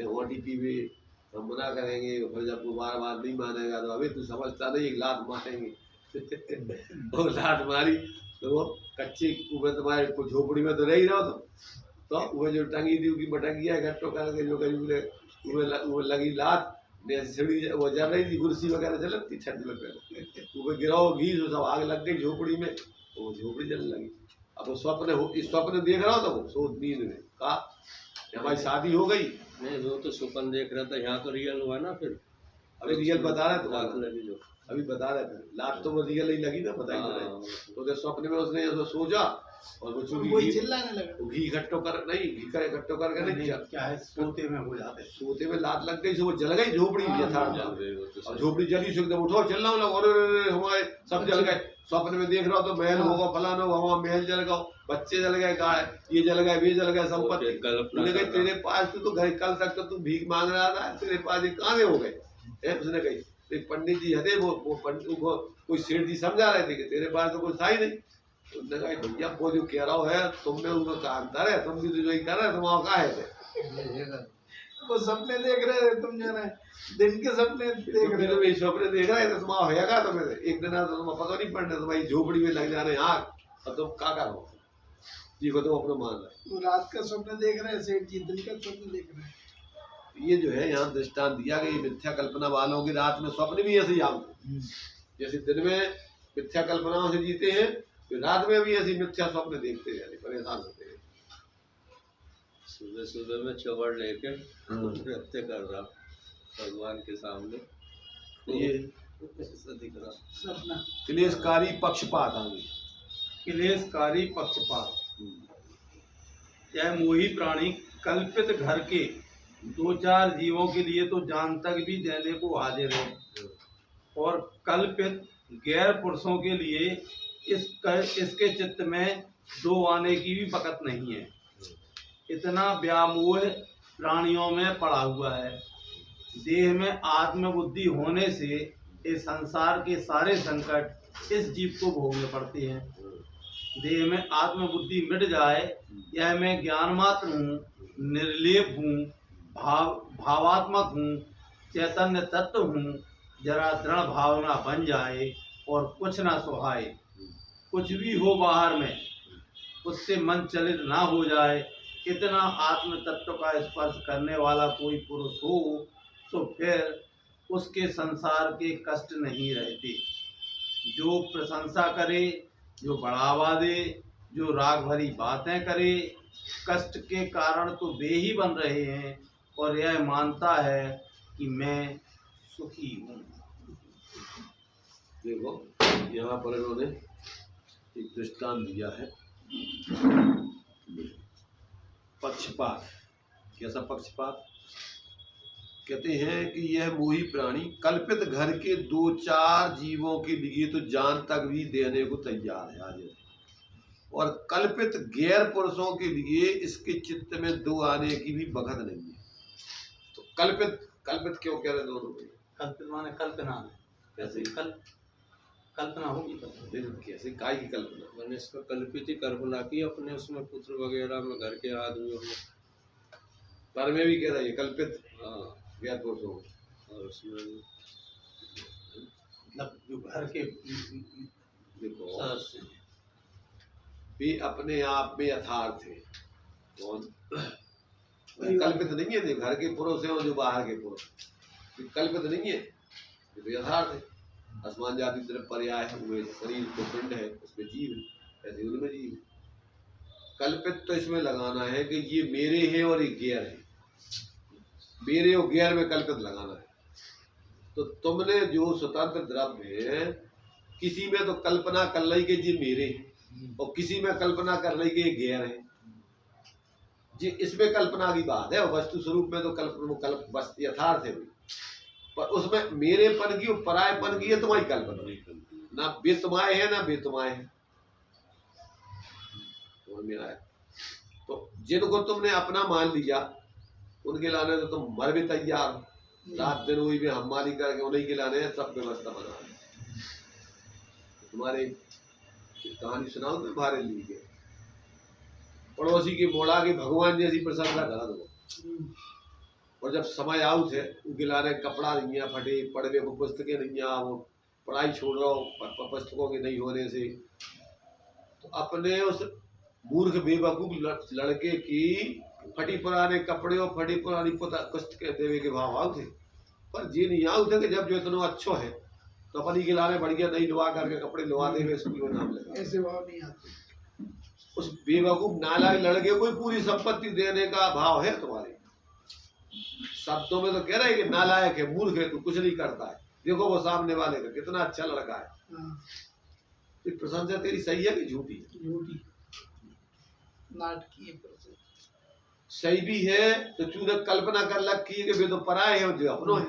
रोटी पीवे, तो हम मना करेंगे। फिर जब वो बार बार नहीं मानेगा तो अभी तू समझता नहीं, एक लात मारेंगे। वो लात मारी तो वो कच्ची कुएं तुम्हारे झोपड़ी में तो रही रहो, तो वो जो टंगी थी उसकी बटंगिया इकट्ठो करके जो करीब वो लगी लात, सीढ़ी वो जल रही थी, कुर्सी वगैरह जलती थी ठंड में, पहले वो गिराओ घी तो सब आग लग गई झोपड़ी में, वो झोपड़ी जलने लगी। अब वो स्वप्न देख रहा था, वो सो नींद में कहा हमारी शादी हो गई। नहीं वो तो सुपन देख रहा था, यहाँ तो रियल हुआ ना। फिर अभी रियल बता रहा है लात तुम्हारा, लगी जो अभी बता रहे थे लात तो वो रियल ही लगी ना, बताई तो स्वप्न में उसने ऐसा सोचा और वो वही चिल्लाने लगा। घी इकट्ठो कर नहीं, घी का इकट्ठो करके नहीं किया, क्या है सोते में हो जाते, सोते में लात लग गई, वो जल गई झोपड़ी यथार्थ, और झोपड़ी जली से एकदम उठो चलना लगा, अरे हमारे सब जल गए। स्वप्न में देख रहा हो तो महल होगा, फलाना होगा, वहाँ महल जल गया, बच्चे जल गए, गाय ये जल गए, वे जल गए, संपत्ति। उसने कहा तेरे पास तो घर कल तक तो तू भीख मांग रहा था, तेरे पास ये कहाँ हो गए। उसने कही एक पंडित जी हथे, वो पंडित को कोई सेठ जी समझा रहे थे कि तेरे पास तो कुछ था ही नहीं। उसने कहा भैया वो जो कह रहा है तुम में उनको का अंतर है, तुम भी तो जो ही कर रहे तुम वहाँ कहा है। वो सपने देख रहे थे, तुम जो है दिन के सपने देख रहे हो। सपने देख रहे थे, तुम होगा तो मेरे एक दिन तो तुम पता नहीं पड़ने, तुम्हारी झोपड़ी में लग जाने आग, और तुम क्या करो जी को तुम अपना मान रहे। वो रात का सपने देख रहे हैं सेठ जी, दिन का सपने देख रहे हैं। ये जो है यहाँ दृष्टांत दिया कि मिथ्या कल्पना वालों की रात में स्वप्न भी ऐसे ही आते, जैसे दिन में मिथ्या कल्पनाओं से जीते हैं, तो रात में भी ऐसी मिथ्या स्वप्न देखते हैं, परेशान होते हैं। सुबह सुबह में चौबड़ लेके नृत्य कर रहा भगवान के सामने, ये ऐसा दिख रहा सपना क्लेशकारी पक्षपात आ गई। क्लेशकारी पक्षपात, यह मोही प्राणी कल्पित घर के 2-4 जीवों के लिए तो जान तक भी देने को हाजिर है, और कल्पित गैर पुरुषों के लिए इसके चित्त में 2 आने की भी बकत नहीं है। इतना व्यामोह प्राणियों में पड़ा हुआ है देह में आत्मबुद्धि होने से इस संसार के सारे संकट इस जीव को भोगने पड़ते हैं। देह में आत्मबुद्धि मिट जाए, यह मैं ज्ञान मात्र हूँ, निर्लेप हूँ, भावात्मक हूँ, चैतन्य तत्व हूँ, जरा दृढ़ भावना बन जाए और कुछ ना सुहाए, कुछ भी हो बाहर में उससे मन चलित ना हो जाए, इतना आत्म तत्व का स्पर्श करने वाला कोई पुरुष हो तो फिर उसके संसार के कष्ट नहीं रहते। जो प्रशंसा करे, जो बढ़ावा दे, जो राग भरी बातें करे, कष्ट के कारण तो वे ही बन रहे हैं और यह मानता है कि मैं सुखी हूँ। देखो यहाँ पर इन्होंने एक दृष्टांत दिया है, पक्षपात। कैसा पक्षपात? कहते हैं कि यह मोही प्राणी कल्पित घर के 2-4 जीवों के लिए तो जान तक भी देने को तैयार है आज, और कल्पित गैर पुरुषों के लिए इसके चित्त में 2 आने की भी बखत नहीं है। तो कल्पित कल्पित क्यों कह रहे दोनों? कल्पित माने कल्पना में, कैसे कल्पना होगी कैसे काय की कल्पना? मैंने इसका कल्पित ही कल्पना की अपने उसमें पुत्र वगैरह में, घर के आदमियों में। पर में भी कह रहा है कल्पित हाँ, गैर पुरुषों और उसमें मतलब जो घर के देखो सदस्य भी अपने आप में यथार्थ है। कौन? कल्पित नहीं है। घर के पुरुष है और जो बाहर के पुरुष, कल्पित नहीं है, ये तो यथार्थ है। आसमान जाति तरफ पर्याय है, वो शरीर को पिंड है, उसमें जीव है, ऐसे उनमें जीव है। कल्पित तो इसमें लगाना है कि ये मेरे हैं और ये गैर है, मेरे और गैर में कल्पित लगाना है। तो तुमने जो स्वतंत्र द्रव्य है, किसी में तो कल्पना कर ली कि ये मेरे हैं और किसी में कल्पना कर ली कि ये गैर है। जी इसमें कल्पना की बात है, वस्तु स्वरूप में तो कल्प यथार्थ है भी, पर उसमें मेरेपन की और परायपन की है तुम्हारी कल्पना। ना बेतुमाए है ना बेतुमाए है। तो जिनको तुमने अपना मान लिया उनके लाने तो तुम मर भी तैयार हो। रात दिन हुई भी हमारी करके उन्हीं के लाने सब व्यवस्था बना। तुम्हारे कहानी सुनाओ तो तुम्हारे लिए पड़ोसी की मोड़ा के भगवान जैसी प्रशंसा करा दो, और जब समय आउट है उनके लाने कपड़ा नहीं है, फटे पढ़ने को पुस्तकें नहीं है, वो पढ़ाई छोड़ रहा हो पुस्तकों के नहीं होने से, तो अपने उस मूर्ख बेवकूफ लड़के की फटी पुराने कपड़े और फटी पुरानी पुस्तकें देवे के भाव आउट है। पर जी नहीं आउट है कि जब जो इतना अच्छो है तो अपनी के लाने बढ़िया नहीं लुआ करके कपड़े लुआ देवे, स्कूल में नाम लगा। ऐसे भाव नहीं आते। उस बेवकूफ नालायक लड़के को पूरी संपत्ति देने का भाव है तुम्हारे शब्दों में तो कह रहे हैं कि नालायक है, मूर्ख है, तू कुछ नहीं करता है, देखो वो सामने वाले का कितना अच्छा लड़का है। तो प्रशंसा तेरी सही है कि झूठी है? झूठी, नाटकीय प्रशंसा। सही भी है तो तूने कल्पना कर रखी है कि वे तो पराए है और जो अपनों है,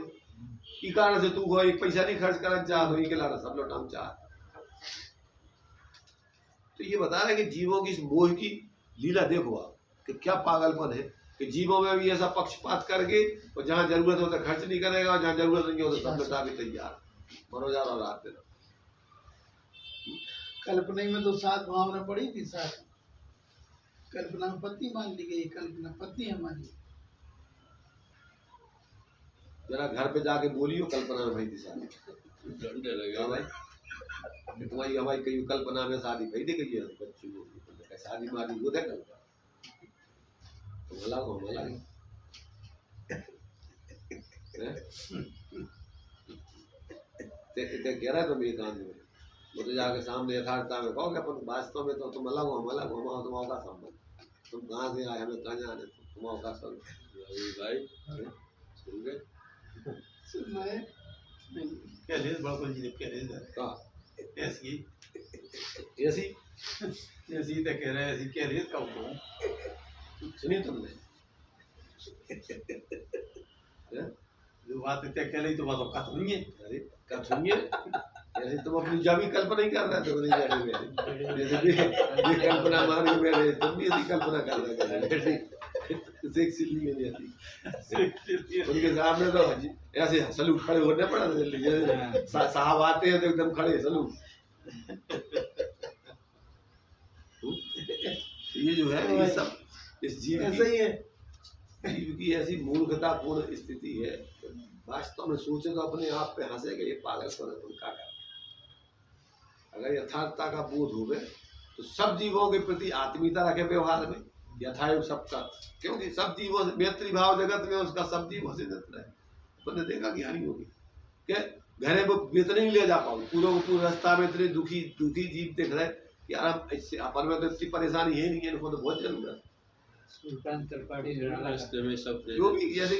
ई कारण से तू एक पैसा नहीं खर्च करना चाह तो के लाना सब लौटाना चाह। तो ये बता रहे कि जीवों की इस मोह की लीला देखो आप कि क्या पागलपन है कि जीवों में भी ऐसा पक्षपात करके, और जहाँ जरूरत हो तो खर्च नहीं करेगा और जहाँ जरूरत नहीं हो तो सब लौटा भी तैयार, मरो जा रहा रात दिन। कल्पना में तो सात भावना पड़ी थी, साथ कल्पना में पत्नी मान ली गई, कल्पना पत्नी हमारी। जरा घर पे जाके बोलियो कल्पना में भाई थी शादी, डंडे लगे भाई तुम्हारी हमारी कहीं कल्पना में शादी भाई दे गई है बच्चों को, शादी मादी वो देख कल्पना तो भला को भला ते कह रहा है तुम ये काम में वो तो जाके सामने यथार्थता में कहोगे अपन वास्तव में तो तुम अलग हो, हम अलग हो, हम तुम्हारा का संबंध, तुम कहाँ से आए हमें कहाँ जाने, तुम्हारा का संबंध भाई सुन गए सुनना है क्या ले बड़ा जी क्या ले का ऐसी ऐसी ऐसी तो कह रहे हैं ऐसी क्या ले कब को सुनी तुमने जो बात इतने कह रही तो बात का सुनिए। अरे कब सुनिए ऐसे तुम अपनी जमी कल्पना ही कर रहे थे, नहीं जाने जैसे भी कल्पना मारी मेरे तुम भी ऐसी कल्पना कर रहे थे। सिल्ली में नहीं आती। उनके सामने तो ऐसे सलूट खड़े होने पड़ा साहब आते हैं तो एकदम खड़े सलूट। ये जो है ये सब इस जीव की ऐसी मूर्खतापूर्ण स्थिति है। वास्तव में सोचे तो अपने आप पे हंसे कि ये पागल कौन है, तुम क्या कर। अगर यथार्थता का बोध होवे तो सब जीवों के प्रति आत्मीयता रखे व्यवहार में, यथायोग सबका, क्योंकि सब जीवों से मैत्री भाव जगत में उसका सब जीवों से मित्र है। तुमने देखा कि हानि होगी क्या घरे वो इतने ही ले जा पाओ पूरे रास्ता में इतने दुखी जीव देख रहे कि यार हम इससे अपन में तो इतनी परेशानी है नहीं है, इनको तो बहुत जरूरत रास्ते में सब जो भी जैसे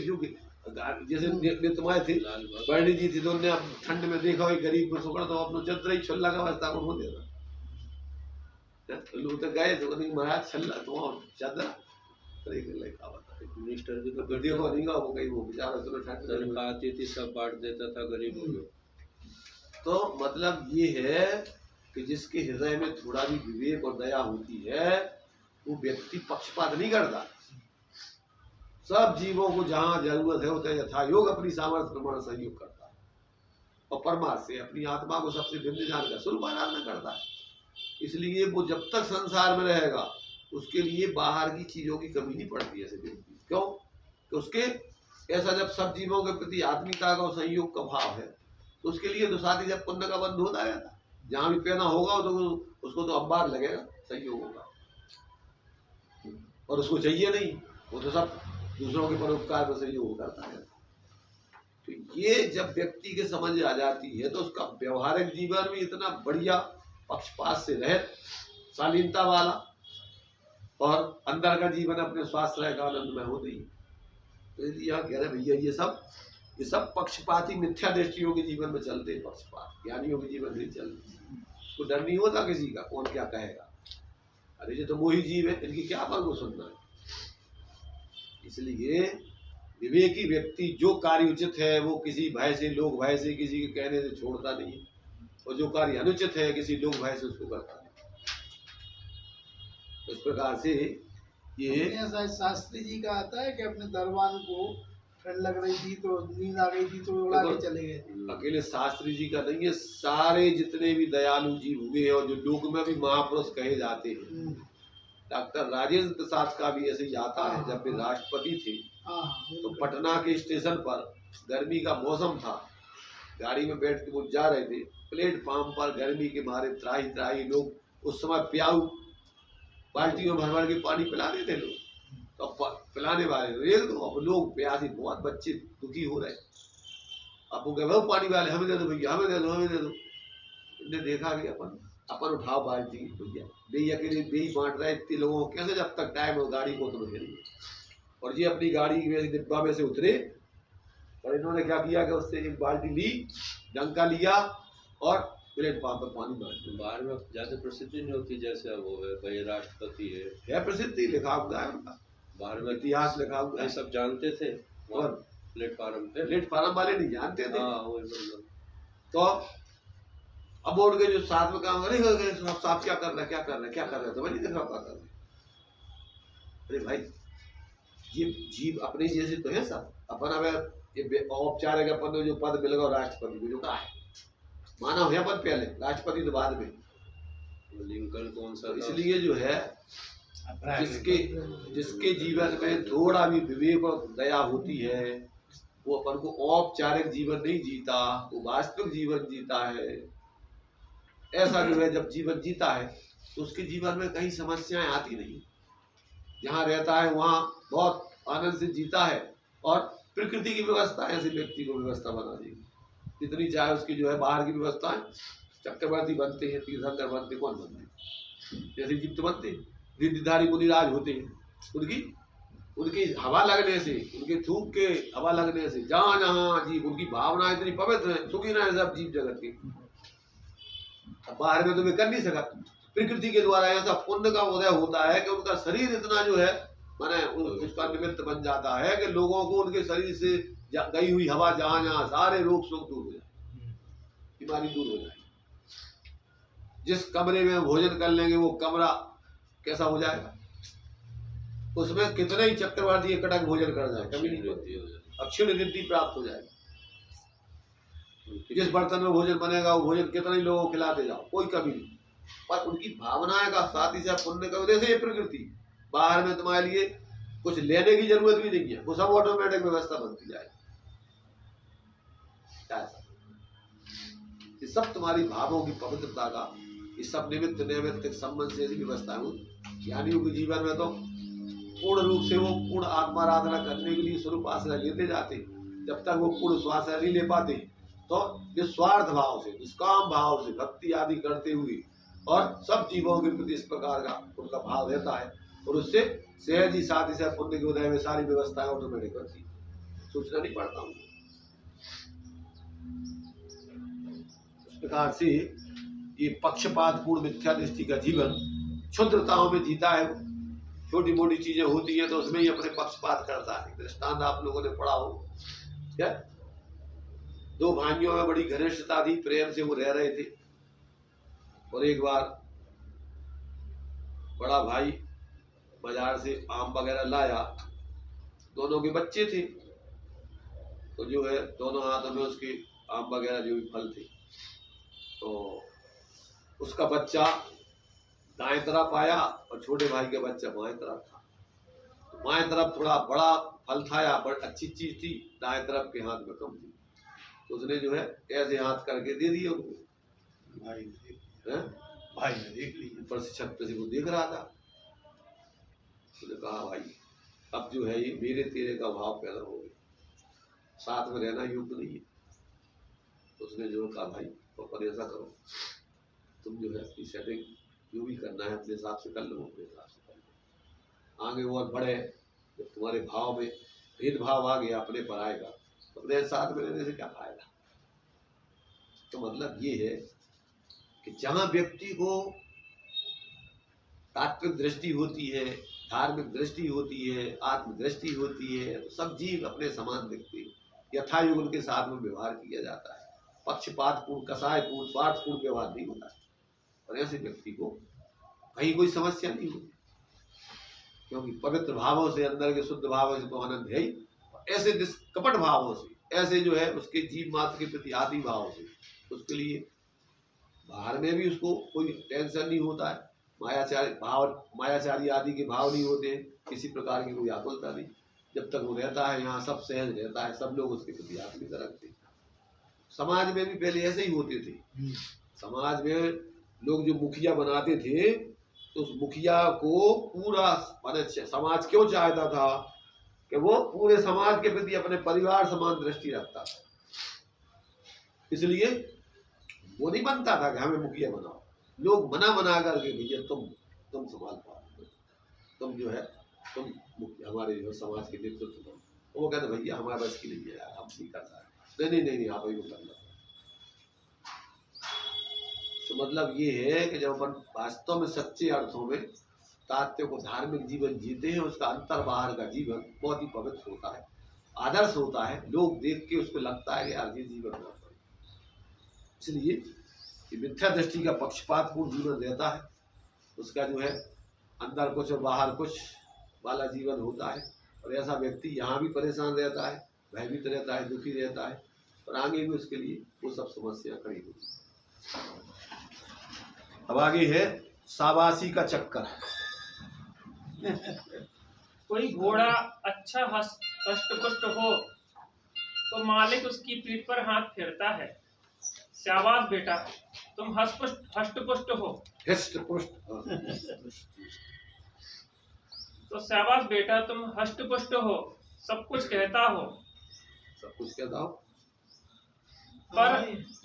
तुम्हारे थे बर्णी जी थी तो उन्होंने अब ठंड में देखा हो गरीब को सुकड़ तो अपना चद्र ही छल्ला का वास्ता को हो देना लोग तो गए तो नहीं महाराज छल्ला तो चद्र मिनिस्टर भी तो देखो नहीं वो कहीं वो बेचारा चलो ठंड आती थी सब बांट देता था गरीबों को। तो मतलब ये है कि जिसके हृदय में थोड़ा भी विवेक और दया होती है वो व्यक्ति पक्षपात नहीं करता, सब जीवों को जहाँ जरूरत है उसे यथायोग अपनी सामर्थ्य प्रमाण सहयोग करता है और परमार्थ से अपनी आत्मा को सबसे भिन्न जानकर स्वरूप आराधना करता है। इसलिए वो जब तक संसार में रहेगा उसके लिए बाहर की चीजों की कमी नहीं पड़ती ऐसे व्यक्ति। क्यों कि उसके ऐसा जब सब जीवों के प्रति आत्मिकता का और संयोग का भाव है तो उसके लिए तो साथ ही जब पुण्य का बंध होता रहता, जहाँ भी पैदा होगा तो उसको तो अखबार लगेगा, संयोग होगा और उसको चाहिए नहीं, वो तो सब दूसरों के परोपकार में सहयोग करता है। तो ये जब व्यक्ति के समझ आ जाती है तो उसका व्यवहारिक जीवन भी इतना बढ़िया पक्षपात से रहित शालीनता वाला और अंदर का जीवन अपने स्वास्थ्य रहेगा आनंद में हो नहीं। तो यहाँ कह रहे भैया ये सब पक्षपाती मिथ्या दृष्टियों के जीवन में चलते हैं, पक्षपात ज्ञानियों के जीवन में चलते। उसको डर नहीं होता किसी का कौन क्या कहेगा, अरे ये तो वही जीव है इनकी क्या बात को सुनना है। इसलिए विवेकी व्यक्ति जो कार्य उचित है वो किसी भय से लोक भय से किसी के कहने से छोड़ता नहीं है और जो कार्य अनुचित है किसी लोक भय से उसको करता है। इस प्रकार से ये ऐसा शास्त्री जी का आता है कि अपने दरबान को ठंड लग रही थी तो नींद आ गई थी तो उड़ा के चले गए। अकेले शास्त्री जी का नहीं है, सारे जितने भी दयालु जीव हुए हैं और जो लोक में भी महापुरुष कहे जाते हैं। डॉक्टर राजेंद्र प्रसाद का भी ऐसे ही आता है। जब वे राष्ट्रपति थे तो पटना के स्टेशन पर गर्मी का मौसम था, गाड़ी में बैठ के वो जा रहे थे, प्लेटफार्म पर गर्मी के मारे त्राही त्राही लोग उस समय प्याऊ बाल्टियों भर भर के पानी पिला रहे थे लोग, तो पिलाने वाले एक दो, अब लोग प्यासी बहुत बच्चे दुखी हो रहे, अब वो कहे पानी वाले हमें दे दो भैया, हमें दे दो हमें दे दो। इनने देखा कि अपन उठाओ बाल्टी भैया, भैया के लिए बेई बांट रहे इतने लोगों को कैसे, जब तक टाइम हो गाड़ी को तो नहीं। और ये अपनी गाड़ी में डिब्बा में से उतरे और इन्होंने क्या किया कि उससे एक बाल्टी ली, डंका लिया और प्लेटफार्म पर पानी मार। बाहर में ज्यादा प्रसिद्धि नहीं होती जैसे अब वो है भाई राष्ट्रपति है प्रसिद्धि लिखा हुआ है उनका, बाहर में इतिहास लिखा हुआ है, सब जानते थे और प्लेटफार्म पे, प्लेटफार्म वाले नहीं जानते थे। तो अब उड़ के जो साथ में काम करे साहब क्या कर रहे हैं क्या कर रहे हैं क्या कर रहे हैं, तो नहीं देख रहा क्या कर रहे। अरे भाई जीव अपने जैसे तो है सब, अपन अब ये औपचारिक अपन जो पद मिलेगा राष्ट्रपति को जो कहा है मानव है अपन पहले, राष्ट्रपति तो बाद में। लिंकन कौन सा, इसलिए जो है जिसके जीवन में थोड़ा भी विवेक और दया होती है वो अपन को औपचारिक जीवन नहीं जीता, वो वास्तविक जीवन जीता है। ऐसा जो है जब जीवन जीता है तो उसके जीवन में कहीं समस्याएं आती नहीं, जहाँ रहता है वहाँ बहुत आनंद से जीता है। और प्रकृति की व्यवस्था ऐसे व्यक्ति को व्यवस्था बना देगी, जितनी चाहे उसकी जो है बाहर की व्यवस्थाएं। चक्रवर्ती बनते हैं, तीर्थंकर बनते, कौन बनते हैं, जैसे जीव बनते हैं, रिद्धिधारी मुनिराज होते हैं, उनकी हवा लगने से, उनके थूक के हवा लगने से जहाँ जहाँ जीव उनकी भावना इतनी पवित्र है, सुखी रहे सब जीव जगत के। बाहर में तो वे कर नहीं सका, प्रकृति के द्वारा ऐसा पुण्य का उदय होता है कि उनका शरीर इतना जो है माने उसका निमित्त बन जाता है कि लोगों को उनके शरीर से गई हुई हवा जहाँ जहाँ सारे रोग शोक दूर हो जाए, बीमारी दूर हो जाए। जिस कमरे में भोजन कर लेंगे वो कमरा कैसा हो जाएगा, उसमें कितने ही चक्रवर्ती एकटक भोजन कर जाए कभी नहीं होती, अक्षीण रिद्धि प्राप्त हो जाएगी। जिस बर्तन में भोजन बनेगा वो भोजन कितने ही लोगों को खिलाते जाओ, कोई कमी नहीं। पर उनकी भावनाएं का साथ ही साथ पुण्य का उद्देश्य ये प्रकृति बाहर में तुम्हारे लिए कुछ लेने की जरूरत भी नहीं है, वो सब ऑटोमेटिक व्यवस्था बनती जाएगी। ये सब तुम्हारी भावों की पवित्रता का, ये सब निमित्त नैमित्तिक संबंध से ऐसी व्यवस्था है। ज्ञानियों के जीवन में तो पूर्ण रूप से वो पूर्ण आत्माराधना करने के लिए स्वरूप आश्रय लेते जाते, जब तक वो पूर्ण स्वाश्रय नहीं ले पाते तो निस्वार्थ भाव से, निष्काम भाव से भक्ति आदि करते हुए और सब जीवों के प्रति इस प्रकार का उनका भाव रहता है, और उससे सहज ही साथ ही साथ पुण्य के उदय में सारी व्यवस्थाएं ऑटोमेटिक करती, सोचना नहीं पड़ता हूँ। इस प्रकार से ये पक्षपात पूर्ण मिथ्या दृष्टि का जीवन क्षुद्रताओं में जीता है। छोटी मोटी चीजें होती हैं तो उसमें ही अपने पक्षपात करता है। दृष्टांत आप लोगों ने पढ़ा हो क्या, दो भाइयों में बड़ी घनिष्ठता थी, प्रेम से वो रह रहे थे, और एक बार बड़ा भाई बाजार से आम वगैरह लाया, दोनों के बच्चे थे, तो जो है दोनों हाथों में उसके आम वगैरह जो भी फल थे, तो उसका बच्चा दाएं तरफ आया और छोटे भाई का बच्चा बाएं तरफ था। तो बाएं तरफ थोड़ा बड़ा फल था या बड़ी अच्छी चीज थी, दाएं तरफ के हाथ में कम थी, तो उसने जो है ऐसे हाथ करके दे दिया उनको। भाई ने देख लिया, ऊपर से छत पे से वो देख रहा था। उसने कहा भाई अब जो है ये मेरे तेरे का भाव पैदा हो गया, साथ में रहना योग्य नहीं है। तो उसने जो कहा भाई तो ऐसा करो, तुम जो है अपनी सेटिंग जो भी करना है अपने हिसाब से कर लो, अपने हिसाब से कर लो। आगे और बढ़े, जब तुम्हारे भाव में भेदभाव आ गया अपने पर आएगा, तो अपने साथ में रहने से क्या फायदा। तो मतलब ये है कि जहाँ व्यक्ति को तात्विक दृष्टि होती है, धार्मिक दृष्टि होती है, आत्मदृष्टि होती है, तो सब जीव अपने समान दिखते हैं, यथायुग उनके साथ में व्यवहार किया जाता है, पक्षपातपूर्ण, कसायपूर्ण, स्वार्थपूर्ण व्यवहार नहीं होता है। और ऐसे व्यक्ति को कहीं कोई समस्या नहीं होती, क्योंकि पवित्र भावों से, अंदर के शुद्ध भावों से तो आनंद है ही। ऐसे कपट भावों से, ऐसे जो है उसके जीव मात्र के प्रति आदि भाव से, उसके लिए बाहर में भी उसको कोई टेंशन नहीं होता है, मायाचारी आदि के भाव नहीं होते हैं, किसी प्रकार की कोई आकुलता नहीं। जब तक वो रहता है यहाँ सब सहज रहता है, सब लोग उसके प्रति आत्मिक रखते हैं। समाज में भी पहले ऐसे ही होते थे। समाज में लोग जो मुखिया बनाते थे तो उस मुखिया को पूरा समाज क्यों चाहता था कि वो पूरे समाज के प्रति अपने परिवार समान दृष्टि रखता था, इसलिए वो नहीं बनता था कि हमें मुखिया बनाओ। लोग मना करके भैया तुम संभाल पाओ, तुम जो है तुम हमारे जो समाज के नेतृत्व करो। तो वो कहते भैया हमारे बस की नहीं है यार, हम नहीं कर सकते। नहीं आप ही करना। तो मतलब ये है कि जब अपन वास्तव में सच्चे अर्थों में तात्विक को धार्मिक जीवन जीते हैं, उसका अंतर बाहर का जीवन बहुत ही पवित्र होता है, आदर्श होता है। लोग देख के उसको लगता है कि यार ये जीवन बहुत है। इसलिए मिथ्या दृष्टि का पक्षपातपूर्ण जीवन रहता है, उसका जो है अंदर कुछ और बाहर कुछ वाला जीवन होता है। और ऐसा व्यक्ति यहाँ भी परेशान रहता है, भयभीत रहता है, दुखी रहता है, और आगे भी उसके लिए वो सब समस्या खड़ी होती है। अब आगे है शाबाशी का चक्कर। कोई घोड़ा अच्छा हष्ट-पुष्ट हो तो मालिक उसकी पीठ पर हाथ फेरता है, शाबाश बेटा तुम हष्ट-पुष्ट हो। तो शाबाश बेटा तुम हष्ट-पुष्ट हो, सब कुछ कहता हो। पर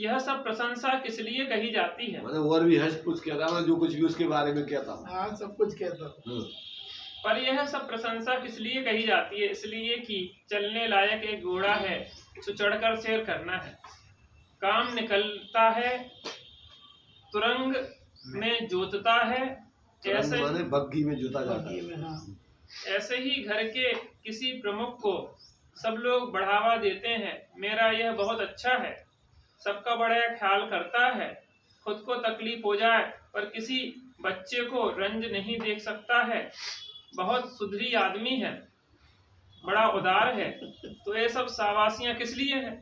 यह सब प्रशंसा किस लिए कही जाती है? मतलब और भी हष्ट कुछ कहता है, जो कुछ भी उसके बारे में कहता हूँ। हाँ, सब कुछ कहता हूँ। पर यह सब प्रशंसा किस लिए कही जाती है? इसलिए कि चलने लायक एक घोड़ा है, तो चढ़कर सैर करना है, काम निकलता है, तुरंग में जोतता है, ऐसे बग्घी में जोता जाता है। हाँ। ऐसे ही घर के किसी प्रमुख को सब लोग बढ़ावा देते हैं, मेरा यह बहुत अच्छा है, सबका बड़ा ख्याल करता है, खुद को तकलीफ हो जाए पर किसी बच्चे को रंज नहीं देख सकता है, बहुत सुधरी आदमी है, बड़ा उदार है, तो ये सब शाबाशियां किस लिए है?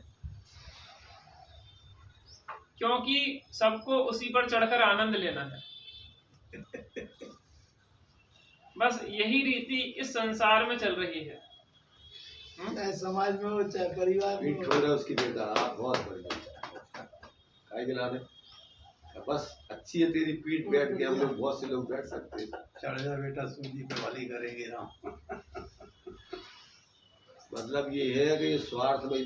क्योंकि सबको उसी पर चढ़कर आनंद लेना है। बस यही रीति इस संसार में चल रही है। चाहे समाज में हो चाहे परिवार में पीठ हो। ठोक रहा है उसकी बेटा, आप बहुत बढ़िया काय दिलाने। बस अच्छी है तेरी पीठ, बैठ के हम लोग बहुत से लोग बैठ सकते हैं। चढ़ जा बेटा, सूजी पे वाली करेंगे राम। मतलब ये है कि स्वार्थ में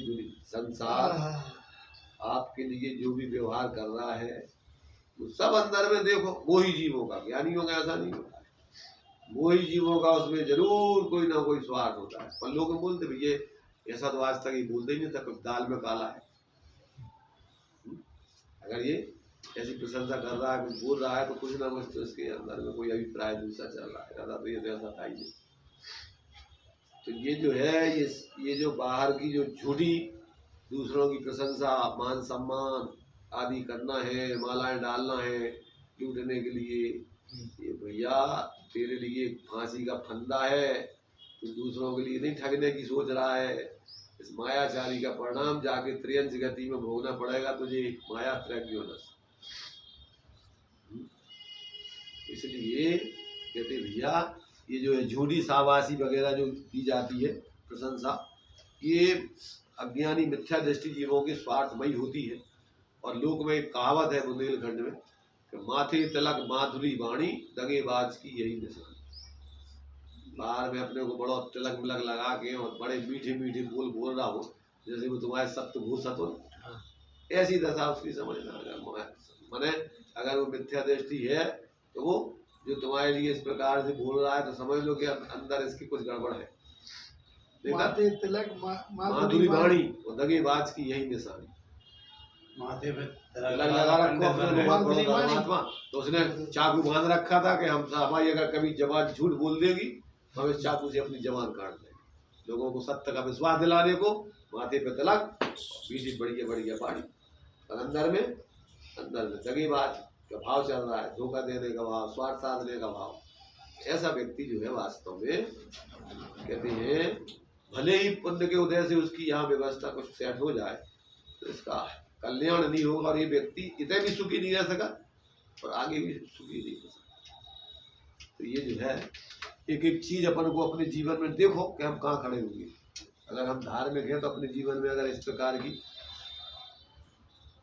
संसार आपके लिए जो भी व्यवहार कर रहा है वो सब अंदर में देखो मोही जीवों का, ज्ञानियों का ऐसा नहीं होता है। मोही जीवों का उसमें जरूर कोई ना कोई स्वार्थ होता है। पर लोग बोलते भैया ऐसा तो आज तक ये बोलते ही नहीं था, कुछ दाल में काला है। अगर ये ऐसी प्रशंसा कर रहा है, कुछ बोल रहा है, तो कुछ ना कुछ तो इसके अंदर में कोई अभिप्राय दूसरा चल रहा है। तो ये तो ऐसा था ही नहीं। तो ये जो है ये जो बाहर की जो झूठी दूसरों की प्रशंसा, मान सम्मान आदि करना है, मालाएं डालना है लूटने के लिए, ये भैया तेरे लिए फांसी का फंदा है। तू दूसरों के लिए नहीं ठगने की सोच रहा है। इस मायाचारी का परिणाम जाके त्रियंश गति में भोगना पड़ेगा तुझे, माया त्रैग्योनस। इसलिए कहते भैया ये जो है झूठी शाबाशी वगैरह जो की जाती है प्रशंसा, ये अज्ञानी मिथ्या दृष्टि जीवों के स्वार्थमयी होती है। और लोक में एक कहावत है बुंदेलखंड में कि माथे तिलक माधुरी वाणी, दगेबाज की यही निशानी। बाहर में अपने को बड़ा तिलक मिलक लगा के और बड़े मीठे मीठे बोल रहा हो, जैसे वो तुम्हारे सप्तभूषत हो, ऐसी दशा उसकी समझना। अगर अगर वो मिथ्या दृष्टि है तो वो जो तुम्हारे लिए इस प्रकार से बोल रहा है तो समझ लो कि अंदर इसकी कुछ गड़बड़ है। माथे तिलक माधुरी वाणी और दगेबाज की यही निशानी। माथे पे तिलक लगा रखो अपने बहुत बड़ा परमात्मा, तो उसने चाकू बांध रखा था कि हम हमारी अगर कभी जबान झूठ बोल देगी तो हम इस चाकू से अपनी जबान काट देंगे। लोगों को सत्य का विश्वास दिलाने को माथे पे तिलक, बीच बढ़िया बढ़िया बाड़ी, और अंदर में दगेबाज का भाव चल रहा है, धोखा देने का भाव, स्वार्थ साधने का भाव। ऐसा व्यक्ति जो है वास्तव में कहते हैं भले ही पुण्य के उदय से उसकी यहाँ व्यवस्था कुछ सेट हो जाए तो इसका कल्याण नहीं होगा, और ये व्यक्ति इतने भी सुखी नहीं रह सका और आगे भी सुखी नहीं हो सका। तो ये जो है एक एक चीज अपन को अपने जीवन में देखो कि हम कहाँ खड़े होंगे। अगर हम धार्मिक हैं तो अपने जीवन में अगर इस प्रकार की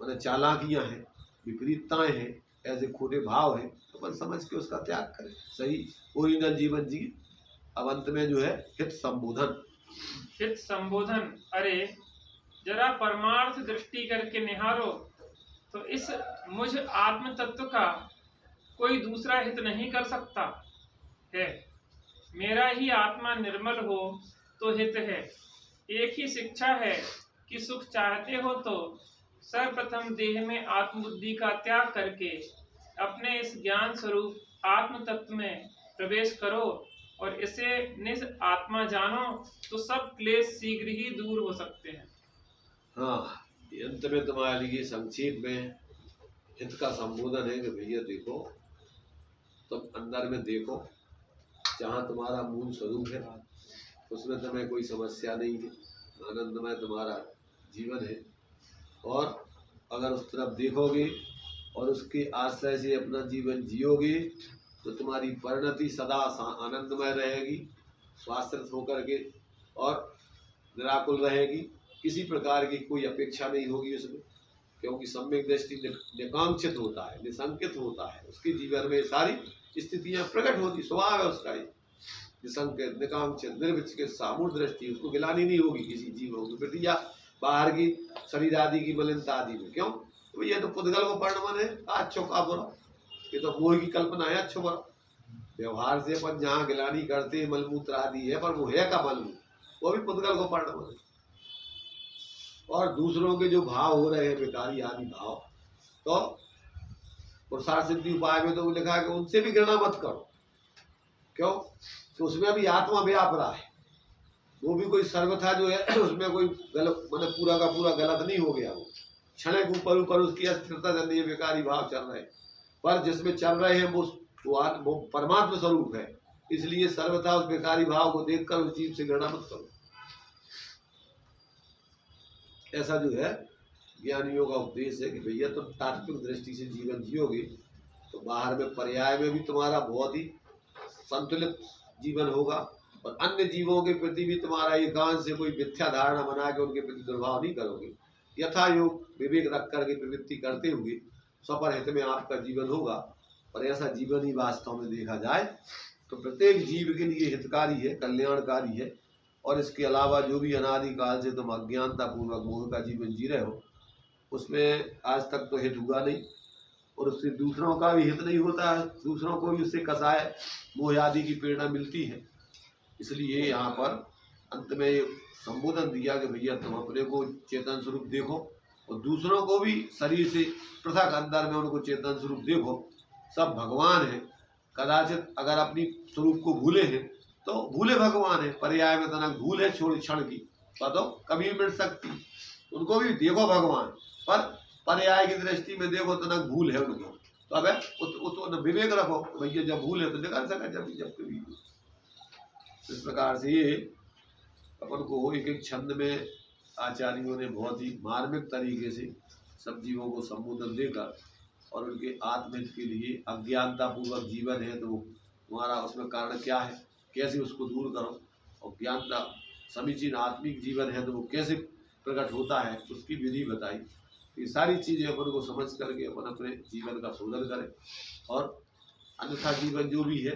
मतलब चालाकियां हैं, विपरीतताएं हैं, ऐसे खोटे भाव हैं, तो अपन समझ के उसका त्याग करें, सही ओरिजिनल जीवन जी। अब अंत में जो है हित संबोधन। हित संबोधन, अरे जरा परमार्थ दृष्टि करके निहारो तो इस मुझ आत्म तत्व का कोई दूसरा हित नहीं कर सकता है। मेरा ही आत्मा निर्मल हो तो हित है। एक ही शिक्षा है कि सुख चाहते हो तो सर्वप्रथम देह में आत्मबुद्धि का त्याग करके अपने इस ज्ञान स्वरूप आत्म तत्व में प्रवेश करो और इसे निज आत्मा जानो तो सब क्लेश शीघ्र ही दूर हो सकते हैं। हाँ, अंत में तुम्हारे लिए संक्षेप में हित का संबोधन है कि भैया देखो, तुम अंदर में देखो, जहाँ तुम्हारा मूल स्वरूप है उसमें तुम्हें कोई समस्या नहीं है, आनंदमय तुम्हारा जीवन है। और अगर उस तरफ देखोगे और उसके आश्रय से अपना जीवन जियोगे तो तुम्हारी परिणति सदा आनंदमय रहेगी, स्वास्थ्य होकर के, और निराकुल रहेगी। किसी प्रकार की कोई अपेक्षा नहीं होगी उसमें, क्योंकि सम्यक दृष्टि निकांक्षित होता है, निशंकित होता है। उसके जीवन में सारी स्थितियां प्रकट होती, स्वभाव है उसका, निशंकित, निकांक्षित, निर्विचिकित्सा, सामूढ़ दृष्टि, उसको गिलानी नहीं होगी किसी जीवों की प्रति या बाहर की शरीर आदि की मलिनता आदि में। क्यों? तो ये तो पुद्गल को परिणमन है, अच्छो का बुरा, ये तो मोह की कल्पना है। अच्छो बुरा व्यवहार से अपन जहाँ गिलानी करते मलमूत्र आदि है, पर वो है का मलमूत्र, वो भी पुद्गल को परिणमन है। और दूसरों के जो भाव हो रहे हैं बेकारी आदि भाव, तो पुरुषार्थ सिद्धि उपाय में तो वो लिखा है कि उनसे भी घृणा मत करो। क्यों? तो उसमें भी आत्मा व्याप रहा है, वो भी कोई सर्वथा जो है उसमें कोई गलत, मतलब पूरा का पूरा गलत नहीं हो गया। वो क्षण के ऊपर ऊपर उसकी अस्थिरता चल रही है, बेकारी भाव चल रहे हैं, पर जिसमें चल रहे हैं वो परमात्मा स्वरूप है, इसलिए सर्वथा उस बेकारी भाव को देखकर उस जीव से घृणा मत करो। ऐसा जो है ज्ञानियों का उपदेश है कि भैया तुम तात्विक दृष्टि से जीवन जियोगे तो बाहर में पर्याय में भी तुम्हारा बहुत ही संतुलित जीवन होगा, और अन्य जीवों के प्रति भी तुम्हारा एकांत से कोई मिथ्या धारणा बना के उनके प्रति दुर्भाव नहीं करोगे। यथा योग विवेक रख करके प्रवृत्ति करते हुए स्वपर हित में आपका जीवन होगा। और ऐसा जीवन ही वास्तव में देखा जाए तो प्रत्येक जीव के लिए हितकारी है, कल्याणकारी है। और इसके अलावा जो भी अनादिकाल से तुम अज्ञानता पूर्वक मोह का जीवन जी रहे हो उसमें आज तक तो हित हुआ नहीं, और उससे दूसरों का भी हित नहीं होता है, दूसरों को भी उससे कसाय मोह आदि की प्रेरणा मिलती है। इसलिए यहाँ पर अंत में संबोधन दिया कि भैया तुम अपने को चेतन स्वरूप देखो और दूसरों को भी शरीर से पृथक अंदर में उनको चेतन स्वरूप देखो। सब भगवान है। कदाचित अगर अपनी स्वरूप को भूले हैं तो भूले भगवान है, पर्याय में तनक भूल है छोड़ क्षण की तो कभी मिट सकती, उनको भी देखो भगवान, पर पर्याय की दृष्टि में देखो तनक भूल है उनको। तो अब तो विवेक रखो भैया जब भूल है तो निकाल सका जब कभी। इस प्रकार से ये अपन को एक एक छंद में आचार्यों ने बहुत ही मार्मिक तरीके से सब जीवों को संबोधन देकर और उनके आत्महित के लिए अज्ञानता पूर्वक जीवन है तो तुम्हारा उसमें कारण क्या है, कैसे उसको दूर करो, और ज्ञानता समीचीन आत्मिक जीवन है तो वो कैसे प्रकट होता है उसकी विधि बताई। ये सारी चीज़ें अपन को समझ करके अपन अपने जीवन का शोधन करें, और अन्यथा जीवन जो भी है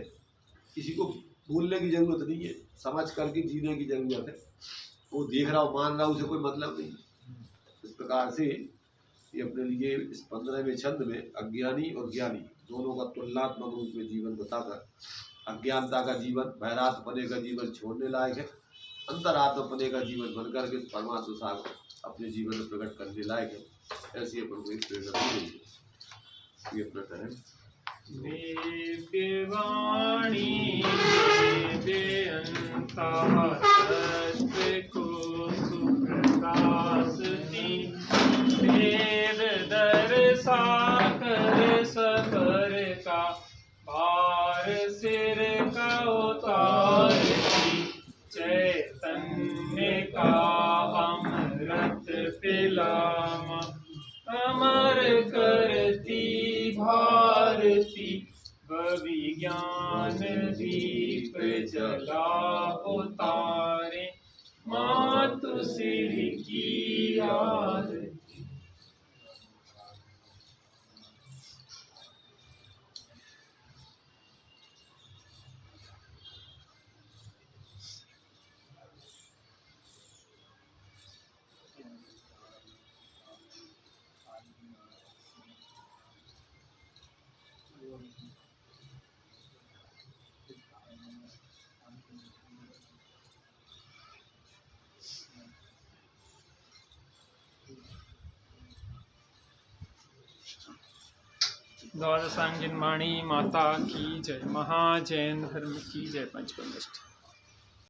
किसी को भूलने की जरूरत नहीं है, समझ करके जीने की जरूरत है। वो देख रहा हो मान रहा हो उसे कोई मतलब नहीं। इस प्रकार से ये अपने लिए इस 15वें छंद में अज्ञानी और ज्ञानी दोनों का तुलनात्मक रूप में जीवन बताकर अज्ञानता का जीवन, बहिरात्मपने का जीवन छोड़ने लायक है, अंतरात्मपने का जीवन बनकर के परमात्मा सागर अपने जीवन में प्रकट करने लायक है। ऐसी अपन को एक प्रेरणा दी गई है। ये अपना करें। दिव्यवाणी बेअंता सत्य को सुप्रकाशती, वेद दर्शा कर सबर का भार सिर का उतारती, चैतन्य का अमृत पिलामा अमर करती भारती, विज्ञान दीप जला उतारे मातु सिर की आरती। द्वादशांगिन वाणी माता की जय, महाजैन धर्म की जय, पंचकर्म।